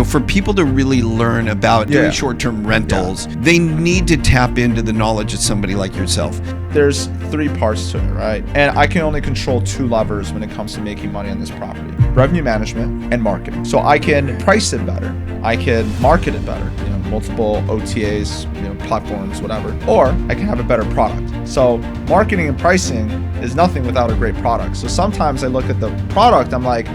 for people to really learn about doing short-term rentals, they need to tap into the knowledge of somebody like yourself. There's 3 parts to it, right? And I can only control 2 levers when it comes to making money on this property: revenue management and marketing. So I can price it better, I can market it better, multiple OTAs, platforms, whatever, or I can have a better product. So marketing and pricing is nothing without a great product. So sometimes I look at the product, I'm like,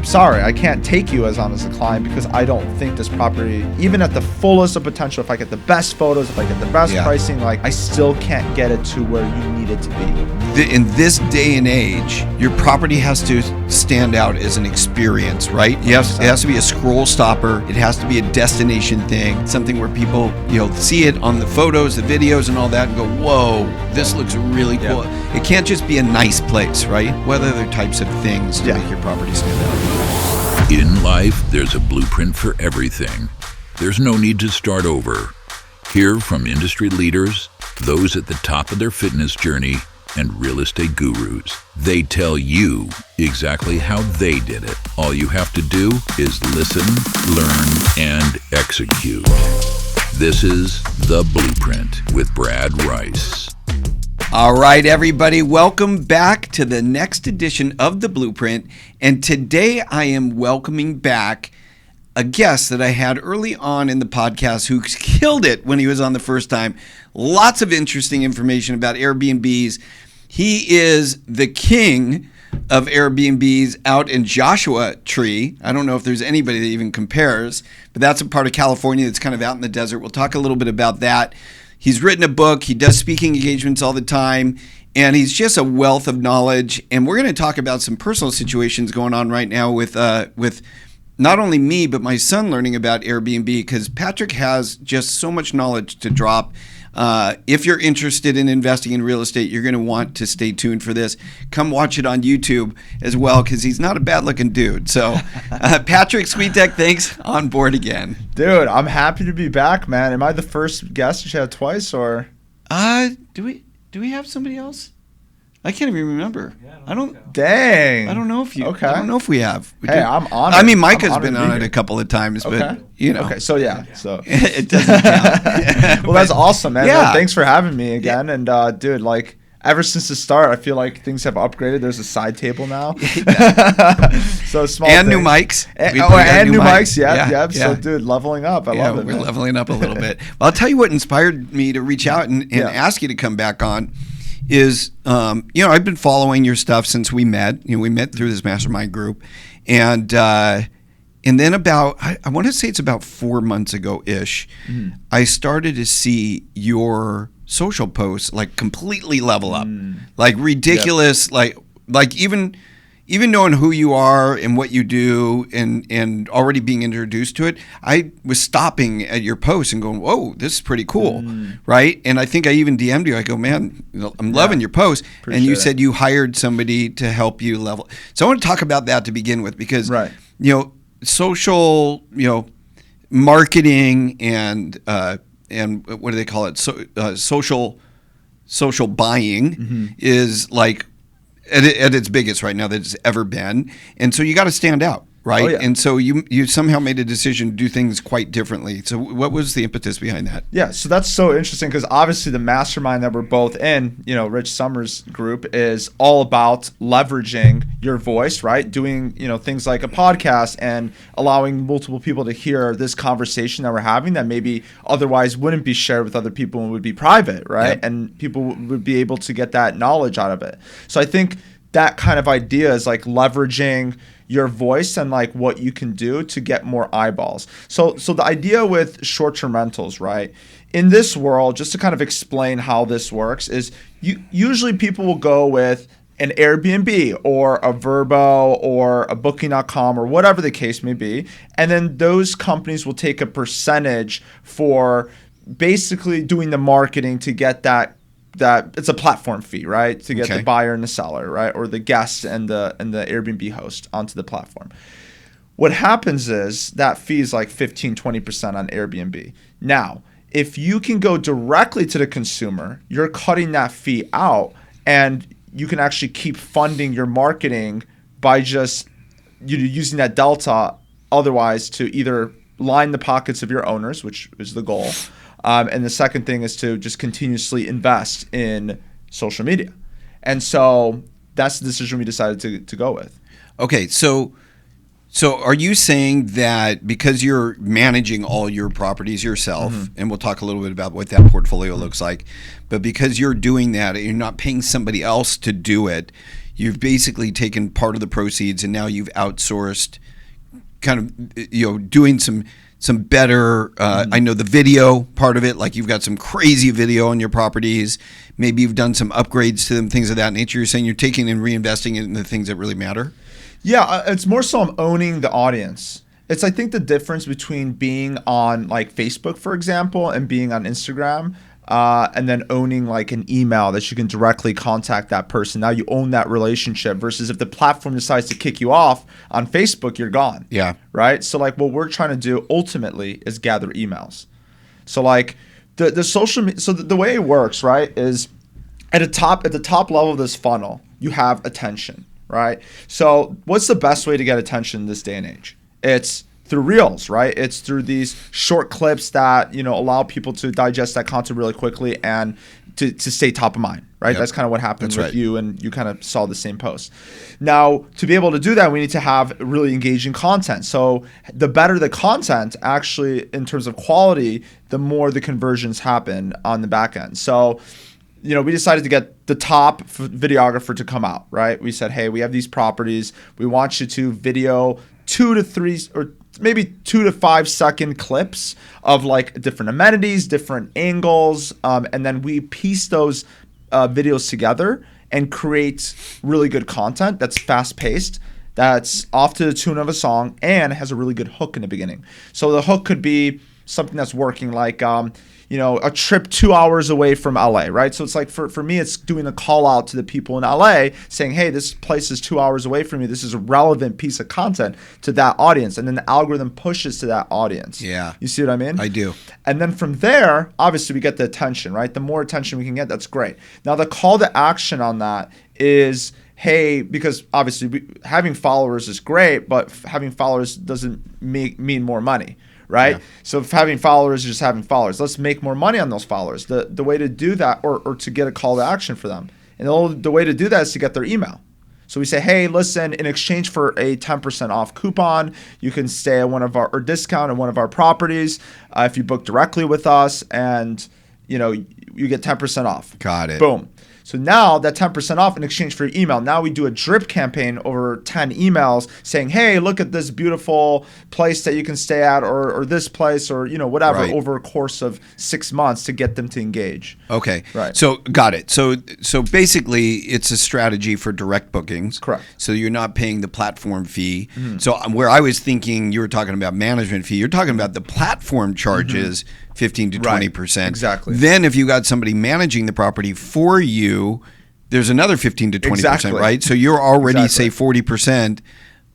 sorry, I can't take you as a client because I don't think this property, even at the fullest of potential, if I get the best photos, if I get the best pricing, I still can't get it to where you need it to be. In this day and age, your property has to stand out as an experience, right? It has to be a scroll stopper. It has to be a destination thing, something where people, see it on the photos, the videos, and all that, and go, whoa, this looks really cool. It can't just be a nice place, right? What other types of things to make your property stand out? In life, there's a blueprint for everything. There's no need to start over. Hear from industry leaders, those at the top of their fitness journey, and real estate gurus. They tell you exactly how they did it. All you have to do is listen, learn, and execute. This is The Blueprint with Brad Rice. All right, everybody, welcome back to the next edition of The Blueprint. And today I am welcoming back a guest that I had early on in the podcast who killed it when he was on the first time. Lots of interesting information about Airbnbs. He is the king of Airbnbs out in Joshua Tree. I don't know if there's anybody that even compares, but that's a part of California that's kind of out in the desert. We'll talk a little bit about that. He's written a book. He does speaking engagements all the time, and he's just a wealth of knowledge. And we're going to talk about some personal situations going on right now with not only me, but my son learning about Airbnb, because Patryk has just so much knowledge to drop. If you're interested in investing in real estate, you're going to want to stay tuned for this. Come watch it on YouTube as well, because he's not a bad-looking dude. So, Patryk, Swietek, thanks, on board again. Dude, I'm happy to be back, man. Am I the first guest you had twice, or? Do we have somebody else? I can't even remember. Yeah, I don't. Dang. I don't know if you. Okay. I don't know if we have. Hey, I'm honored. I mean, Micah's been on it a couple of times, but Okay, so so it doesn't count. Well, that's awesome, man. Yeah. Thanks for having me again. Yeah. And dude, ever since the start, I feel like things have upgraded. There's a side table now. So small. And new mics. And new mics. Yeah. So, dude, leveling up. I love it. We're leveling up a little bit. Well, I'll tell you what inspired me to reach out and ask you to come back on is, I've been following your stuff since we met. We met through this mastermind group. And then I want to say it's about 4 months ago-ish, I started to see your social posts completely level up, ridiculous, like even knowing who you are and what you do and already being introduced to it, I was stopping at your posts and going, whoa, this is pretty cool, right? And I think I even DM'd you. I go, man, I'm loving your post. And you said you hired somebody to help you level. So I want to talk about that to begin with, because social, marketing and what do they call it? Social buying is at its biggest right now that it's ever been. And so you got to stand out, right? Oh, yeah. And so you somehow made a decision to do things quite differently. So what was the impetus behind that? Yeah, so that's so interesting, because obviously the mastermind that we're both in, Rich Summers' group, is all about leveraging your voice, right? Doing, things like a podcast and allowing multiple people to hear this conversation that we're having that maybe otherwise wouldn't be shared with other people and would be private, right? Yep. And people would be able to get that knowledge out of it. So I think that kind of idea is leveraging your voice and what you can do to get more eyeballs. So the idea with short-term rentals, right? In this world, just to kind of explain how this works, is usually people will go with an Airbnb or a Vrbo or a Booking.com or whatever the case may be, and then those companies will take a percentage for basically doing the marketing to get that it's a platform fee, right? To get the buyer and the seller, right? Or the guest and the Airbnb host onto the platform. What happens is that fee is 15, 20% on Airbnb. Now, if you can go directly to the consumer, you're cutting that fee out, and you can actually keep funding your marketing by just using that delta otherwise to either line the pockets of your owners, which is the goal. And the second thing is to just continuously invest in social media. And so that's the decision we decided to go with. Okay, so are you saying that because you're managing all your properties yourself, and we'll talk a little bit about what that portfolio looks like, but because you're doing that and you're not paying somebody else to do it, you've basically taken part of the proceeds and now you've outsourced kind of, doing some better, I know the video part of it, like you've got some crazy video on your properties. Maybe you've done some upgrades to them, things of that nature. You're saying you're taking and reinvesting it in the things that really matter? Yeah, it's more so I'm owning the audience. It's, I think, the difference between being on like Facebook, for example, and being on Instagram, and then owning like an email that you can directly contact that person. Now you own that relationship versus if the platform decides to kick you off on Facebook, you're gone. Yeah. Right? So like what we're trying to do ultimately is gather emails. So like the social media, so the way it works, right, is at the top level of this funnel, you have attention. Right? So what's the best way to get attention in this day and age? It's through reels, right? It's through these short clips that, allow people to digest that content really quickly and to stay top of mind, right? Yep. That's kind of what happened That's with right. you, and you kind of saw the same post. Now, to be able to do that, we need to have really engaging content. So the better the content, actually, in terms of quality, the more the conversions happen on the back end. So we decided to get the top videographer to come out, right? We said, hey, we have these properties. We want you to video 2 to 3 or maybe 2 to 5 second clips of like different amenities, different angles. And then we piece those videos together and create really good content that's fast paced, that's off to the tune of a song, and has a really good hook in the beginning. So the hook could be something that's working like, a trip 2 hours away from LA, right? So it's like for me, it's doing a call out to the people in LA saying, hey, this place is 2 hours away from me. This is a relevant piece of content to that audience. And then the algorithm pushes to that audience. Yeah. You see what I mean? I do. And then from there, obviously we get the attention, right? The more attention we can get, that's great. Now the call to action on that is, hey, because obviously having followers is great, but having followers doesn't mean more money. Right? Yeah. So if having followers is just having followers, let's make more money on those followers. The way to do that, or to get a call to action for them. And the way to do that is to get their email. So we say, hey, listen, in exchange for a 10% off coupon, you can stay at or discount at one of our properties if you book directly with us, and you get 10% off. Got it. Boom. So now that 10% off in exchange for your email, now we do a drip campaign over 10 emails saying, hey, look at this beautiful place that you can stay at, or this place, or whatever, right, over a course of 6 months to get them to engage. Okay. Right. So got it. So basically it's a strategy for direct bookings. Correct. So you're not paying the platform fee. Mm-hmm. So where I was thinking you were talking about management fee, you're talking about the platform charges, 15 to 20%. Right. Exactly. Then if you got somebody managing the property for you, there's another 15 to 20%, exactly, right? So you're already, exactly, say 40%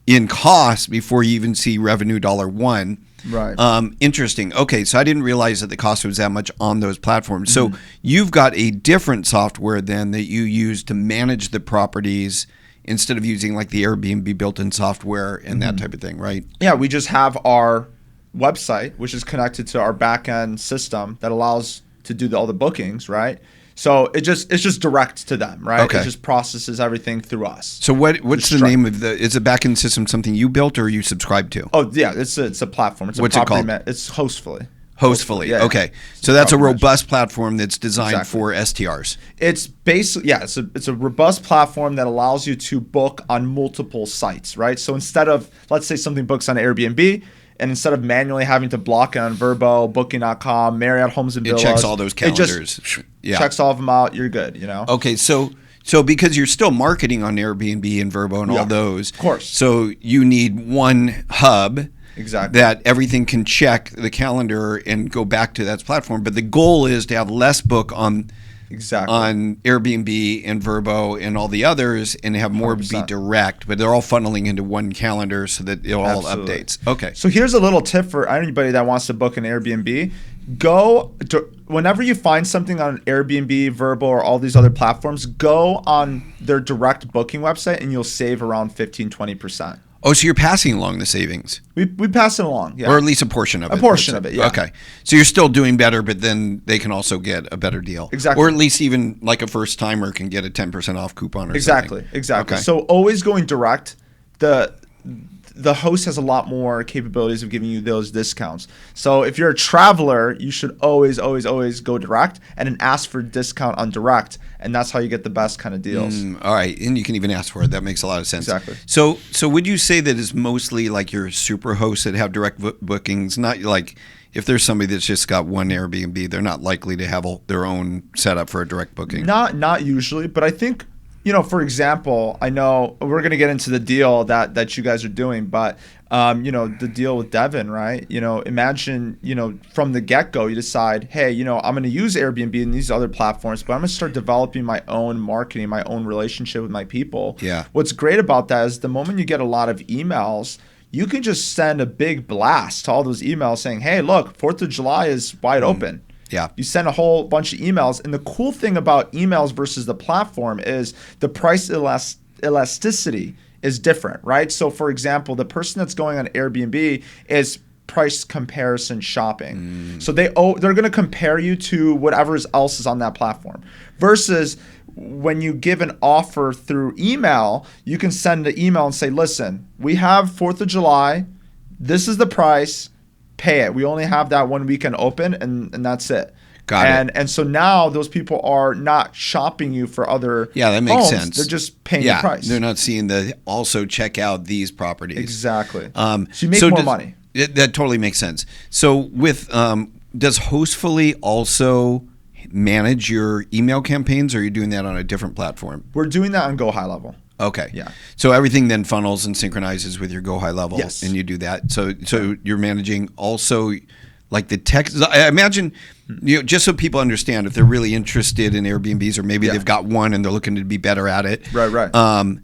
in cost before you even see revenue $1. Right. Interesting. Okay, so I didn't realize that the cost was that much on those platforms. So you've got a different software then that you use to manage the properties instead of using like the Airbnb built-in software and that type of thing, right? Yeah, we just have our website, which is connected to our back-end system that allows to do all the bookings, right? So it's just direct to them, right? Okay. It just processes everything through us. So what's the name of is the back-end system something you built or you subscribe to? Oh yeah, it's a platform. What's it called? It's Hostfully. Hostfully. Yeah, okay. So that's a robust platform that's designed for STRs. It's basically, it's a robust platform that allows you to book on multiple sites, right? So instead of, let's say something books on Airbnb, and instead of manually having to block it on Vrbo, Booking.com, Marriott Homes and Villas, it checks all those calendars. It just checks all of them out. You're good, Okay, so because you're still marketing on Airbnb and Vrbo and all those, of course. So you need one hub. Exactly. That everything can check the calendar and go back to that platform. But the goal is to have less book on Airbnb and Vrbo and all the others and have more 100%. be direct. But they're all funneling into one calendar so that it all updates. Okay. So here's a little tip for anybody that wants to book an Airbnb. Whenever you find something on Airbnb, Vrbo, or all these other platforms, go on their direct booking website and you'll save around 15-20%. Oh, so you're passing along the savings, We pass it along, yeah. or at least a portion of it. A portion of it, yeah. Okay, so you're still doing better, but then they can also get a better deal, Exactly. or at least even like a first timer can get a 10% off coupon or something. Exactly. Okay. So always going direct. The host has a lot more capabilities of giving you those discounts. So if you're a traveler, you should always go direct and then ask for a discount on direct, and that's how you get the best kind of deals. All right, and you can even ask for it. That makes a lot of sense. Exactly. So would you say that it's mostly like your super hosts that have direct bookings? Not like if there's somebody that's just got one Airbnb, they're not likely to have their own setup for a direct booking. Not usually, but I think, for example, I know we're going to get into the deal that you guys are doing, but, the deal with Devin, right? Imagine, from the get-go, you decide, hey, I'm going to use Airbnb and these other platforms, but I'm going to start developing my own marketing, my own relationship with my people. Yeah. What's great about that is the moment you get a lot of emails, you can just send a big blast to all those emails saying, hey, look, 4th of July is wide open. Yeah. You send a whole bunch of emails. And the cool thing about emails versus the platform is the price elasticity is different, right? So, for example, the person that's going on Airbnb is price comparison shopping. So they're going to compare you to whatever else is on that platform. Versus when you give an offer through email, you can send an email and say, listen, we have 4th of July. This is the price. Pay it. We only have that one weekend open, and that's it. Got it. And so now those people are not shopping you for other that makes homes. sense. They're just paying the price. They're not seeing the also check out these properties. Exactly. So you make more money. That totally makes sense. So with does Hostfully also manage your email campaigns, or are you doing that on a different platform? We're doing that on Go High Level. Okay. Yeah. So everything then funnels and synchronizes with your Go High Level. Yes. And you do that. So you're managing also like the text. I imagine, just so people understand, if they're really interested in Airbnbs, or maybe they've got one and they're looking to be better at it. Right.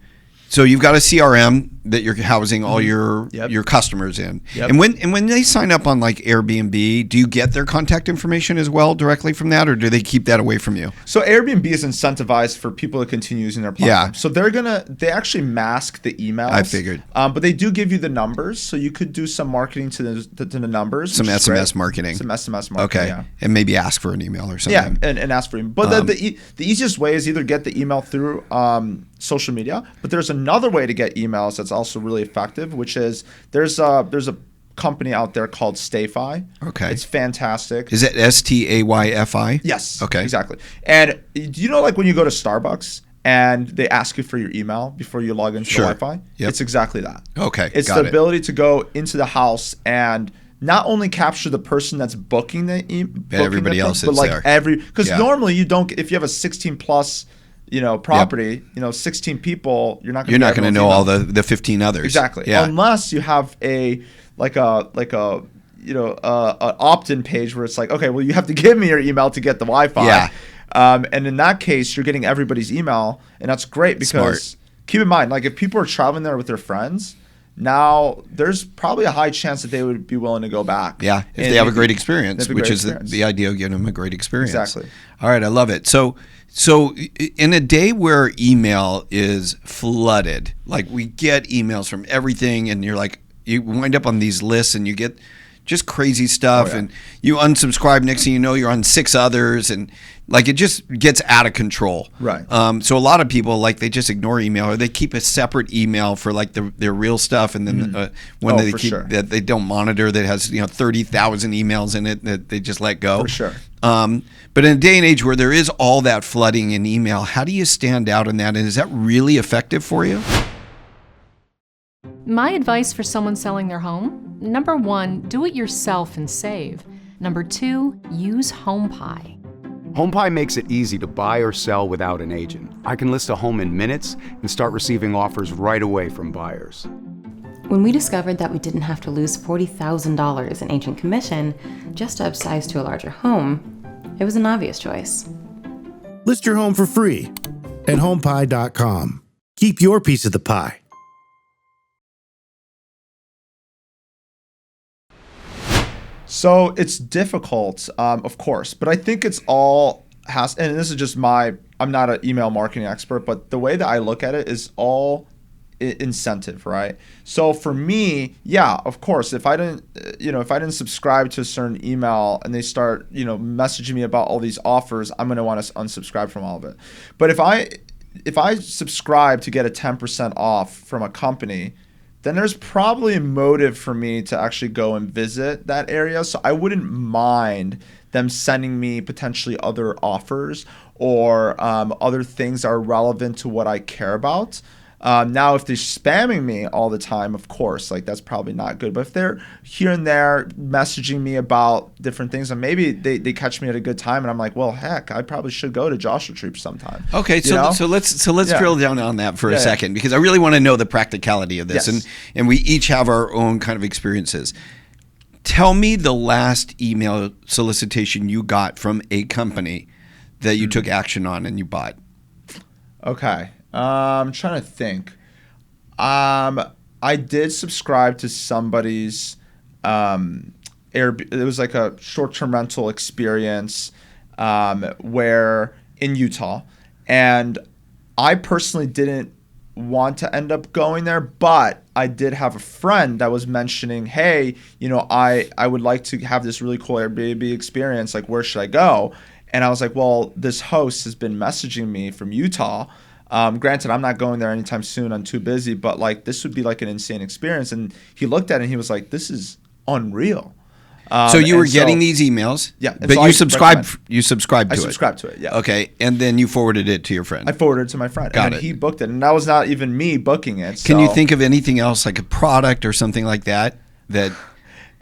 So you've got a CRM that you're housing all your customers in. Yep. And when they sign up on like Airbnb, do you get their contact information as well directly from that, or do they keep that away from you? So Airbnb is incentivized for people to continue using their platform. Yeah. So they actually mask the emails. I figured. But they do give you the numbers, so you could do some marketing to the numbers. Some SMS marketing. Some SMS marketing. Okay. Yeah. And maybe ask for an email or something. Yeah, and ask for email. But the easiest way is either get the email through social media, but there's another way to get emails that's also really effective, which is there's a company out there called Stayfi. Okay. It's fantastic. Is it STAYFI? Yes. Okay. Exactly. And like when you go to Starbucks and they ask you for your email before you log into the Wi-Fi? Yep. It's exactly that. Okay. It's the ability to go into the house and not only capture the person that's booking everybody else but is like there. because normally you don't, if you have a 16 plus property, 16 people, you're not going to know all the 15 others. Exactly. Yeah. Unless you have a opt-in page where it's like, okay, well, you have to give me your email to get the Wi-Fi. Yeah. And in that case, you're getting everybody's email, and that's great because keep in mind, like if people are traveling there with their friends, now there's probably a high chance that they would be willing to go back. Yeah, if they have a great experience, which is the idea of giving them a great experience. Exactly. All right, I love it. So in a day where email is flooded, like we get emails from everything, and you're like, you wind up on these lists and you get just crazy stuff, and you unsubscribe. Next thing you know, you're on 6 others, and like it just gets out of control. Right. So a lot of people, like, they just ignore email, or they keep a separate email for like their real stuff, and then one that they keep that they don't monitor, that has 30,000 emails in it that they just let go. For sure. But in a day and age where there is all that flooding in email, how do you stand out in that, and is that really effective for you? My advice for someone selling their home: number 1, do it yourself and save. Number 2, use HomePie. HomePie makes it easy to buy or sell without an agent. I can list a home in minutes and start receiving offers right away from buyers. When we discovered that we didn't have to lose $40,000 in agent commission just to upsize to a larger home, it was an obvious choice. List your home for free at homepie.com. Keep your piece of the pie. So it's difficult, of course, but I think it's all and this is just I'm not an email marketing expert, but the way that I look at it is all incentive, right? So for me, yeah, of course, if I didn't subscribe to a certain email and they start, messaging me about all these offers, I'm going to want to unsubscribe from all of it. But if I subscribe to get a 10% off from a company, then there's probably a motive for me to actually go and visit that area. So I wouldn't mind them sending me potentially other offers or other things that are relevant to what I care about. Now, if they're spamming me all the time, of course, like that's probably not good. But if they're here and there messaging me about different things, and maybe they catch me at a good time, and I'm like, well, heck, I probably should go to Joshua Tree sometime. Okay, so let's drill down on that for a second, because I really want to know the practicality of this, and we each have our own kind of experiences. Tell me the last email solicitation you got from a company that you took action on and you bought. Okay. I'm trying to think. I did subscribe to somebody's it was like a short-term rental experience where in Utah, and I personally didn't want to end up going there, but I did have a friend that was mentioning, hey, I would like to have this really cool Airbnb experience. Like, where should I go? And I was like, well, this host has been messaging me from Utah. Granted, I'm not going there anytime soon. I'm too busy, but like this would be like an insane experience. And he looked at it and he was like, this is unreal. So you were getting these emails, but so you subscribed to it. I subscribed to it, yeah. Okay, and then you forwarded it to your friend. I forwarded it to my friend. Got and it. He booked it, and that was not even me booking it. Can you think of anything else, like a product or something like that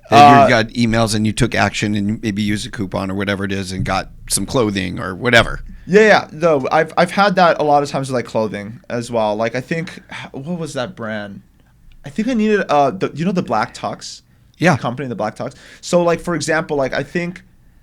you got emails and you took action and maybe used a coupon or whatever it is and got some clothing or whatever? Yeah. Though I've had that a lot of times with like clothing as well. Like I think, what was that brand? I think I needed the black tux. Yeah. Company, the black tux. So like for example, like I think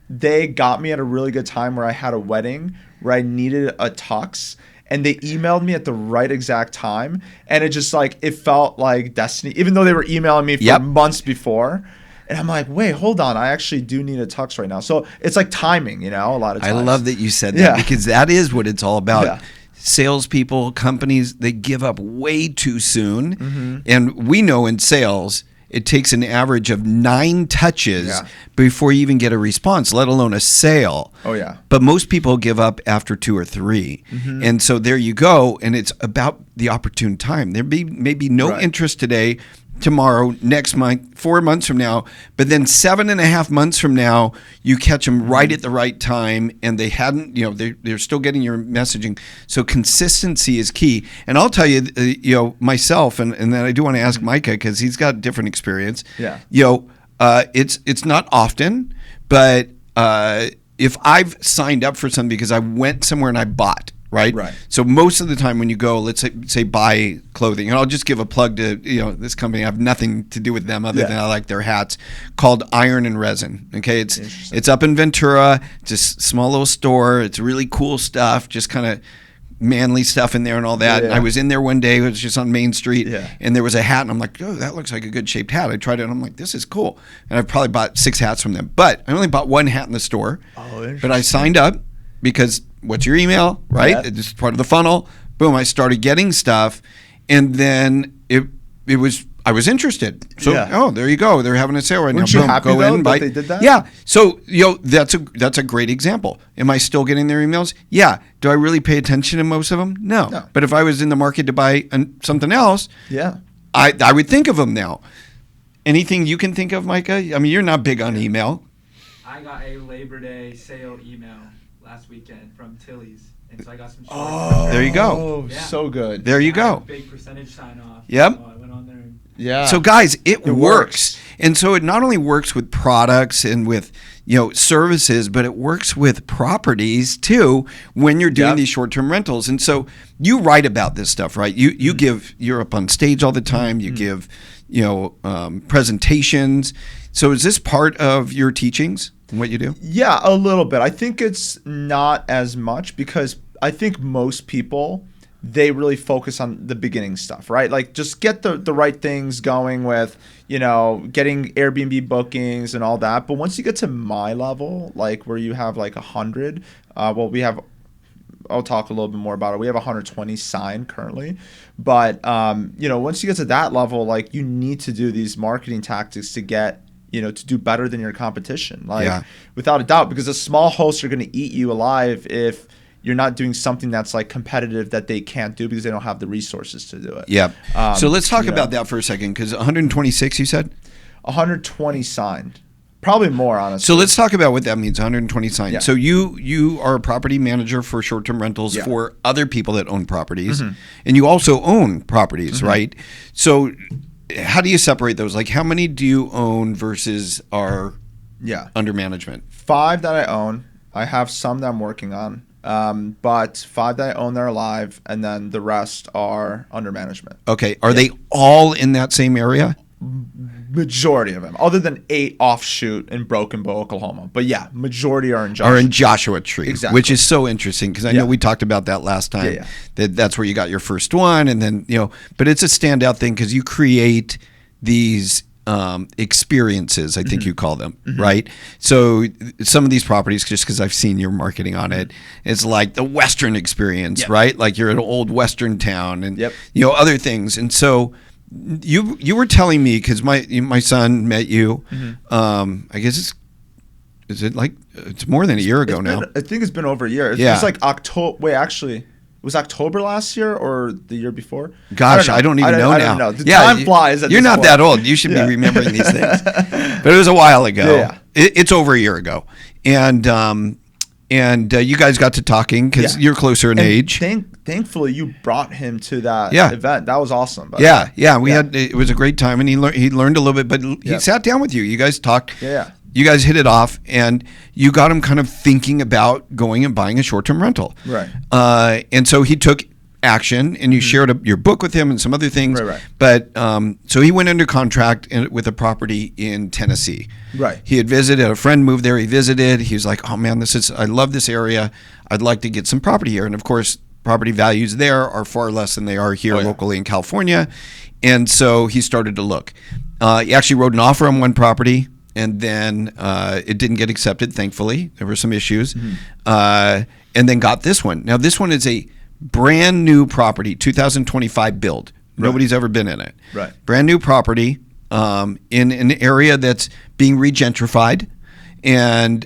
they got me at a really good time where I had a wedding where I needed a tux. And they emailed me at the right exact time. And it just like, it felt like destiny, even though they were emailing me for months before. And I'm like, wait, hold on. I actually do need a tux right now. So it's like timing, a lot of times. I love that you said that because that is what it's all about. Yeah. Salespeople, companies, they give up way too soon. Mm-hmm. And we know in sales, it takes an average of 9 touches before you even get a response, let alone a sale. Oh, yeah. But most people give up after 2 or 3. Mm-hmm. And so there you go. And it's about the opportune time. There may be no interest today, tomorrow, next month, 4 months from now, but then 7.5 months from now, you catch them right at the right time, and they hadn't, they're still getting your messaging. So consistency is key. And I'll tell you, myself, and then I do want to ask Micah because he's got different experience. Yeah. It's not often, but if I've signed up for something because I went somewhere and I bought. Right. So most of the time when you go, let's say buy clothing, and I'll just give a plug to this company. I have nothing to do with them other than I like their hats, called Iron and Resin. Okay, it's up in Ventura, just small little store. It's really cool stuff, just kind of manly stuff in there and all that. Yeah. And I was in there one day. It was just on Main Street, and there was a hat, and I'm like, oh, that looks like a good shaped hat. I tried it, and I'm like, this is cool. And I've probably bought 6 hats from them, but I only bought 1 hat in the store. Oh, interesting. But I signed up because. What's your email, right? Yeah. It's part of the funnel. Boom, I started getting stuff, and then I was interested. So there you go. They're having a sale right now. Weren't you happy that they did that? Yeah. So that's a great example. Am I still getting their emails? Yeah. Do I really pay attention to most of them? No. But if I was in the market to buy something else, I would think of them now. Anything you can think of, Micah? I mean, you're not big on email. I got a Labor Day sale email last weekend from Tilly's, and so I got some. There you go. Oh, so good. There you go. Big percentage sign off. Yep. So I went on there. Yeah. So guys, it works, and so it not only works with products and with services, but it works with properties too when you're doing these short-term rentals. And so you write about this stuff, right? You're up on stage all the time. You give presentations. So is this part of your teachings? What you do? Yeah, a little bit. I think it's not as much because I think most people, they really focus on the beginning stuff, right? Like just get the right things going with, getting Airbnb bookings and all that. But once you get to my level, like where you have like 100, we have I'll talk a little bit more about it. We have 120 signed currently, but once you get to that level, like, you need to do these marketing tactics to get, to do better than your competition, like, without a doubt, because the small hosts are going to eat you alive if you're not doing something that's like competitive that they can't do because they don't have the resources to do it. Yeah. So let's talk about that for a second, because 126, you said? 120 signed. Probably more, honestly. So let's talk about what that means, 120 signed. Yeah. So you are a property manager for short-term rentals for other people that own properties, and you also own properties, right? So how do you separate those? Like, how many do you own versus are under management? 5 that I own. I have some that I'm working on, but 5 that I own that are live, and then the rest are under management. Okay. Are they all in that same area? Majority of them, other than 8 offshoot in Broken Bow, Oklahoma. But yeah, majority are in Joshua. Are in Joshua Tree, exactly. Which is so interesting, because I know we talked about that last time. That's where you got your first one, and then but it's a standout thing because you create these experiences, I think you call them, right? So some of these properties, just because I've seen your marketing on it, it's like the Western experience, right? Like you're in an old Western town, and other things, and so. You were telling me, because my son met you. I guess it's more than a year ago now. I think it's been over a year. It's like October. Wait, actually, it was October last year or the year before? Gosh, I don't even know now. I don't know. The time flies. You're not that old. You should be remembering these things. But it was a while ago. It's over a year ago, and you guys got to talking because you're closer in age. Thankfully, you brought him to that event. That was awesome. We had it was a great time, and he learned a little bit, but he sat down with you. You guys talked. You guys hit it off, and you got him kind of thinking about going and buying a short-term rental. Right. And so he took action, and you shared your book with him and some other things. Right. But so he went under contract with a property in Tennessee. Right. He had visited, a friend moved there. He visited. He was like, "Oh man, I love this area. I'd like to get some property here." And of course, property values there are far less than they are here locally in California. And so he started to look. He actually wrote an offer on one property, and then it didn't get accepted, thankfully. There were some issues. And then got this one. Now, this one is a brand new property, 2025 build. Nobody's ever been in it. Right. Brand new property in an area that's being regentrified. And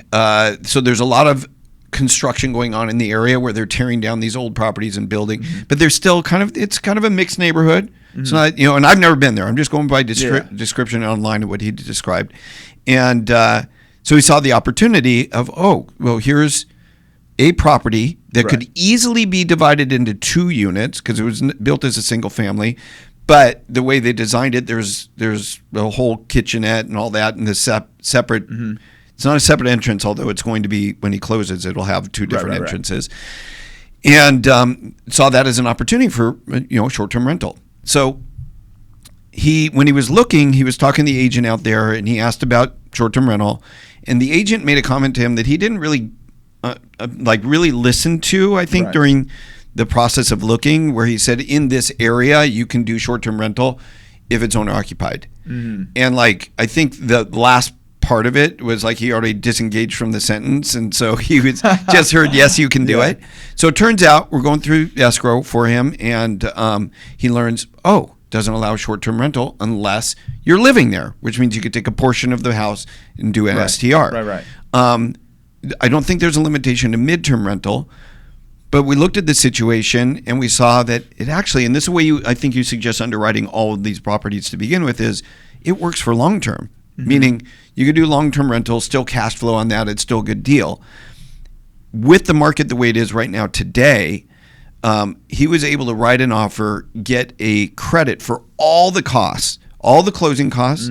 so there's a lot of construction going on in the area where they're tearing down these old properties and building, but there's still it's kind of a mixed neighborhood. It's not, and I've never been there. I'm just going by description online of what he described. And so he saw the opportunity of, here's a property that could easily be divided into 2 units because it was built as a single family. But the way they designed it, there's a whole kitchenette and all that, and the separate. It's not a separate entrance, although it's going to be, when he closes, it'll have 2 different entrances. And saw that as an opportunity for short-term rental. So when he was looking, he was talking to the agent out there, and he asked about short-term rental, and the agent made a comment to him that he didn't really really listen to, I think, during the process of looking, where he said, in this area you can do short-term rental if it's owner occupied. And I think the last part of it was he already disengaged from the sentence, and so he was just heard, yes, you can do it. So it turns out we're going through escrow for him, and he learns, doesn't allow short-term rental unless you're living there, which means you could take a portion of the house and do an STR. I don't think there's a limitation to midterm rental, but we looked at the situation and we saw that it actually, and this is the way I think you suggest underwriting all of these properties to begin with, is it works for long-term. Meaning you could do long-term rental, still cash flow on that, it's still a good deal. With the market the way it is right now today, he was able to write an offer, get a credit for all the costs, all the closing costs,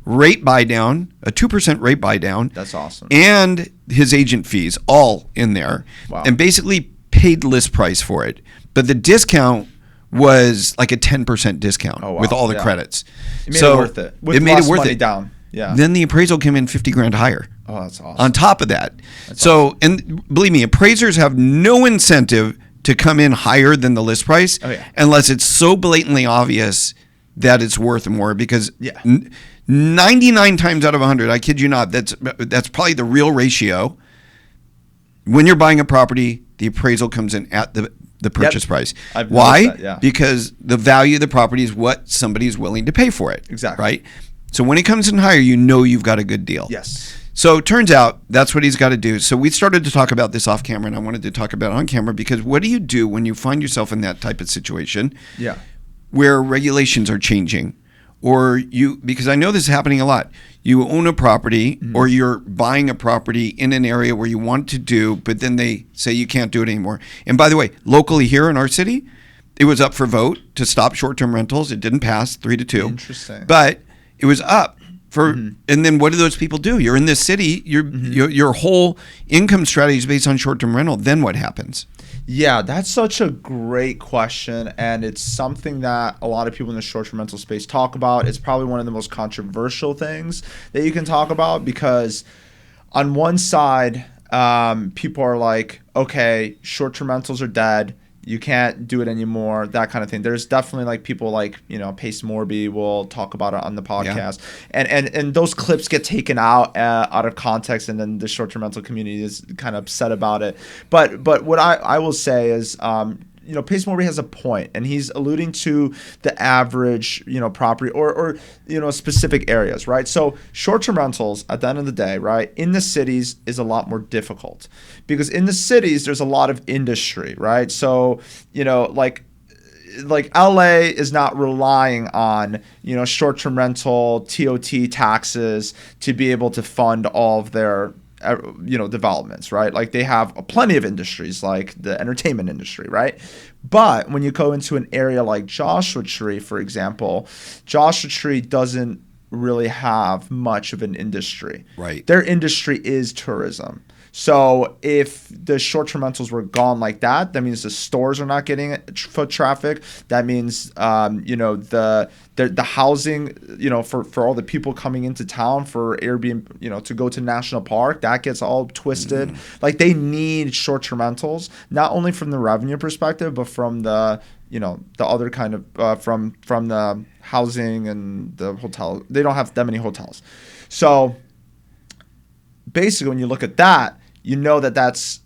rate buy down, a 2% rate buy down. That's awesome. And his agent fees all in there. Wow. And basically paid list price for it. But the discount was like a 10% discount with all the credits. It made it worth it. It made it worth money it. Down. Yeah. Then the appraisal came in $50,000 higher. Oh, that's awesome. On top of that. And believe me, appraisers have no incentive to come in higher than the list price unless it's so blatantly obvious that it's worth more, because 99 times out of 100, I kid you not, that's probably the real ratio. When you're buying a property, the appraisal comes in at the purchase price. I've Why? noticed that, yeah. Because the value of the property is what somebody's willing to pay for it. Exactly. Right? So when it comes in higher, you know you've got a good deal. Yes. So it turns out that's what he's got to do. So we started to talk about this off camera, and I wanted to talk about it on camera, because what do you do when you find yourself in that type of situation where regulations are changing? Or because I know this is happening a lot. You own a property or you're buying a property in an area where you want to do, but then they say you can't do it anymore. And by the way, locally here in our city, it was up for vote to stop short-term rentals. It didn't pass 3-2. Interesting. But it was up for, and then what do those people do? You're in this city, your whole income strategy is based on short-term rental. Then what happens? Yeah, that's such a great question, and it's something that a lot of people in the short-term rental space talk about. It's probably one of the most controversial things that you can talk about, because on one side, people are like, okay, short-term rentals are dead. You can't do it anymore, that kind of thing. There's definitely like people like, Pace Morby will talk about it on the podcast. Yeah. And those clips get taken out of context, and then the short-term rental community is kind of upset about it. But what I will say is, Pace Morby has a point, and he's alluding to the average, property or specific areas, right? So short-term rentals, at the end of the day, right, in the cities is a lot more difficult, because in the cities there's a lot of industry, right? So, like LA is not relying on, short-term rental, TOT taxes to be able to fund all of their developments, right? Like they have plenty of industries, like the entertainment industry, right? But when you go into an area like Joshua Tree, for example, Joshua Tree doesn't really have much of an industry. Right. Their industry is tourism. So if the short-term rentals were gone like that, that means the stores are not getting foot traffic. That means, the housing, for all the people coming into town for Airbnb, to go to National Park, that gets all twisted. Like they need short-term rentals, not only from the revenue perspective, but from the, the other kind of, from the housing and the hotel. They don't have that many hotels. So basically, when you look at that, you know that's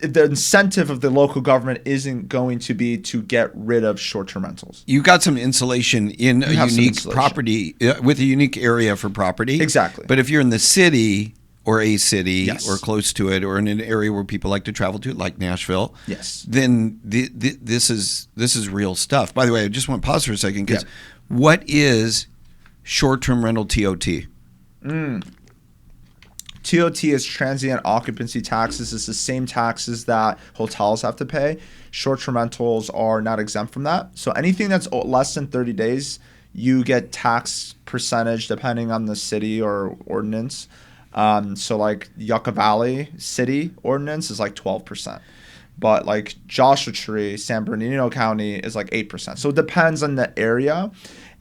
the incentive of the local government isn't going to be to get rid of short-term rentals. You got some insulation in a unique property with a unique area for property. Exactly. But if you're in the city or a city Yes. or close to it, or in an area where people like to travel to, like Nashville, yes, then this is real stuff. By the way, I just want to pause for a second, because what is short-term rental TOT? TOT is transient occupancy taxes. It's the same taxes that hotels have to pay. Short-term rentals are not exempt from that. So anything that's less than 30 days, you get tax percentage depending on the city or ordinance. So like Yucca Valley city ordinance is like 12%. But like Joshua Tree, San Bernardino County is like 8%. So it depends on the area.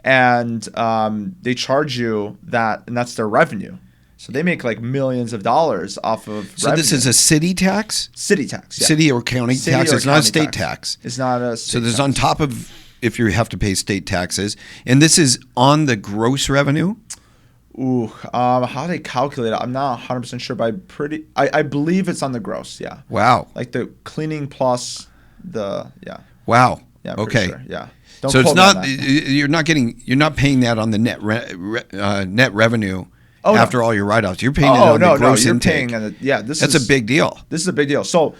And they charge you that, and that's their revenue. So they make like millions of dollars off of revenue. So this is a city tax? City tax, yeah. City or county tax. It's not a state tax. It's not a state So there's tax. on top of, if you have to pay state taxes, and this is on the gross revenue? Ooh, how they calculate it, I'm not 100% sure, but I believe it's on the gross, yeah. Wow. Like the cleaning plus the, yeah. Wow. Yeah, okay. sure, yeah. Don't So it's quote me on not, that. you're not paying that on the net revenue after all your write-offs. You're paying it on the gross you're intake. paying, That's a big deal. This is a big deal. So,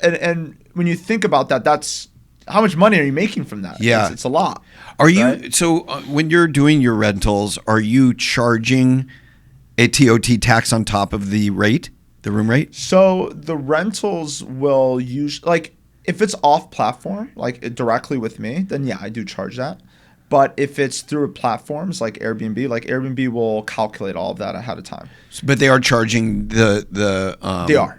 and when you think about that, that's, how much money are you making from that? Yeah. It's a lot. Are you, right? so when you're doing your rentals, are you charging a TOT tax on top of the rate, the room rate? So the rentals will usually, like if it's off platform, like directly with me, then yeah, I do charge that. But if it's through platforms like Airbnb will calculate all of that ahead of time. But they are charging the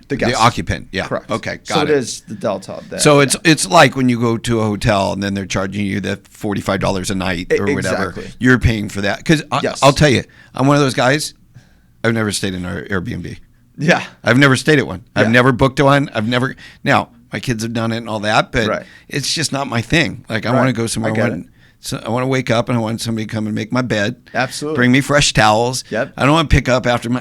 guests. occupant. Yeah. Correct. Okay. Got so it. it is the delta there. So it's like when you go to a hotel and then they're charging you the $45 a night or whatever. Exactly. You're paying for that. Because Yes. I'll tell you, I'm one of those guys. I've never stayed in an Airbnb. Yeah. I've never stayed at one. I've Yeah. never booked one. Now, my kids have done it and all that, but Right. it's just not my thing. Like I Right. want to go somewhere. I get it. So I want to wake up and I want somebody to come and make my bed. Absolutely. Bring me fresh towels. Yep. I don't want to pick up after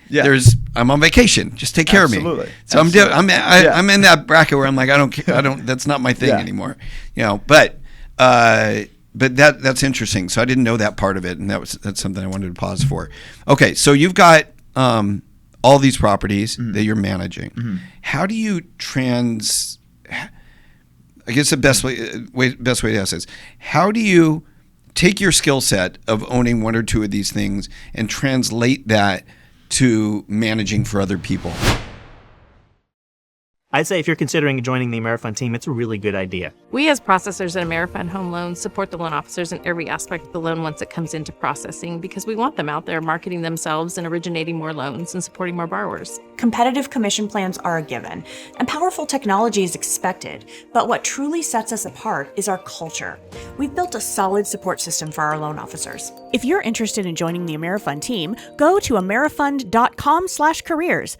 Yeah. I'm on vacation. Just take care of me. Absolutely. So Absolutely. I'm in that bracket where I'm like, I don't, that's not my thing anymore. But that's interesting. So I didn't know that part of it. And that's something I wanted to pause for. Okay. So you've got, all these properties that you're managing. How do you I guess the best way to ask this, how do you take your skill set of owning one or two of these things and translate that to managing for other people? I'd say if you're considering joining the AmeriFund team, it's a really good idea. We as processors at AmeriFund Home Loans support the loan officers in every aspect of the loan once it comes into processing because we want them out there marketing themselves and originating more loans and supporting more borrowers. Competitive commission plans are a given, and powerful technology is expected, but what truly sets us apart is our culture. We've built a solid support system for our loan officers. If you're interested in joining the AmeriFund team, go to amerifund.com/careers.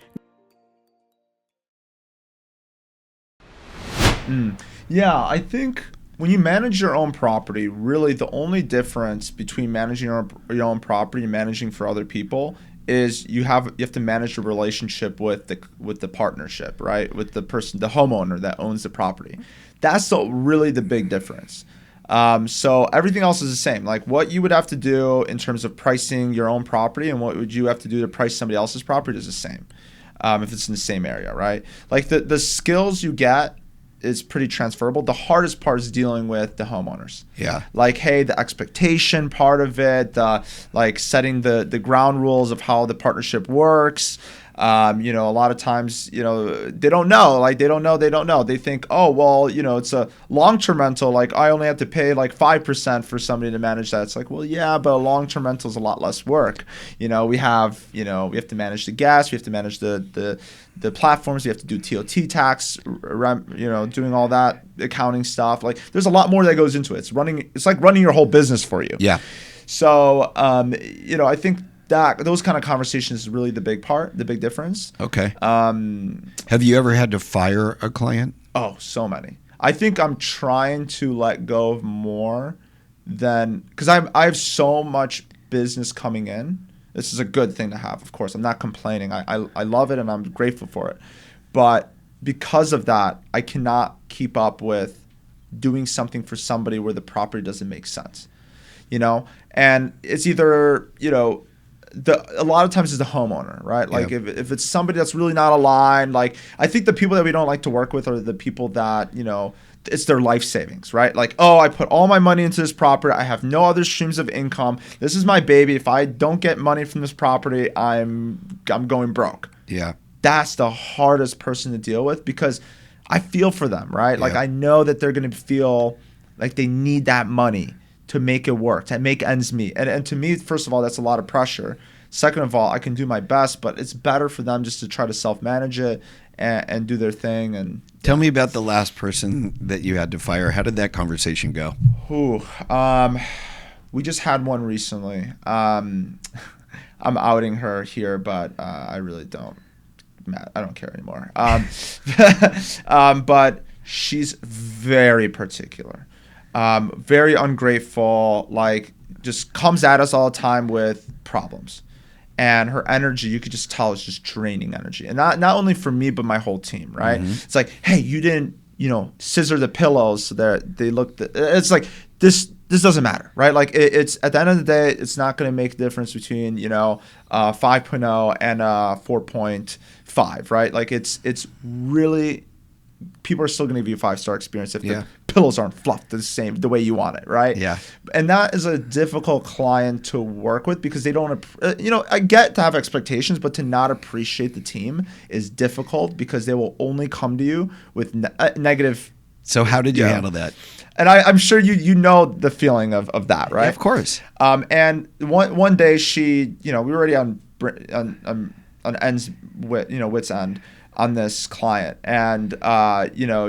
Yeah, I think when you manage your own property, really the only difference between managing your own property and managing for other people is you have to manage a relationship with the partnership, right? With the homeowner that owns the property. That's really the big difference. So everything else is the same. Like what you would have to do in terms of pricing your own property and what would you have to do to price somebody else's property is the same. If it's in the same area, right? Like the skills you get is pretty transferable. The hardest part is dealing with the homeowners. Yeah. Like, hey, the expectation part of it, like setting the ground rules of how the partnership works. A lot of times, they don't know. Like, they don't know. They think, oh, well, it's a long-term rental. Like, I only have to pay like 5% for somebody to manage that. It's like, well, yeah, but a long-term rental is a lot less work. We have to manage the gas. We have to manage the platforms. We have to do TOT tax, doing all that accounting stuff. Like, there's a lot more that goes into it. It's like running your whole business for you. Yeah. So, I think those kind of conversations is really the big difference. Okay. Have you ever had to fire a client? Oh, so many. I think I'm trying to let go of more because I have so much business coming in. This is a good thing to have, of course. I'm not complaining. I love it and I'm grateful for it. But because of that, I cannot keep up with doing something for somebody where the property doesn't make sense. And it's either, a lot of times it's the homeowner, right? Like if it's somebody that's really not aligned, like I think the people that we don't like to work with are the people that, it's their life savings, right? Like, oh, I put all my money into this property. I have no other streams of income. This is my baby. If I don't get money from this property, I'm going broke. Yeah. That's the hardest person to deal with because I feel for them, right? Like I know that they're going to feel like they need that money to make it work, to make ends meet. And to me, first of all, that's a lot of pressure. Second of all, I can do my best, but it's better for them just to try to self-manage it and do their thing. And tell me about the last person that you had to fire. How did that conversation go? We just had one recently. I'm outing her here, but I really don't. I don't care anymore. But she's very particular. Very ungrateful, like just comes at us all the time with problems. And her energy, you could just tell, is just draining energy. And not only for me, but my whole team, right? Mm-hmm. It's like, hey, you didn't, scissor the pillows so that they look, it's like, this doesn't matter, right? Like it's at the end of the day, it's not going to make a difference between, 5.0 and 4.5, right? Like it's really, people are still going to give you a 5-star experience if the pillows aren't fluffed the way you want it, right? Yeah. And that is a difficult client to work with because they don't, I get to have expectations, but to not appreciate the team is difficult because they will only come to you with negative. So how did you handle that? And I'm sure you know the feeling of that, right? Yeah, of course. And one day she, we were already on ends, wit's end on this client, and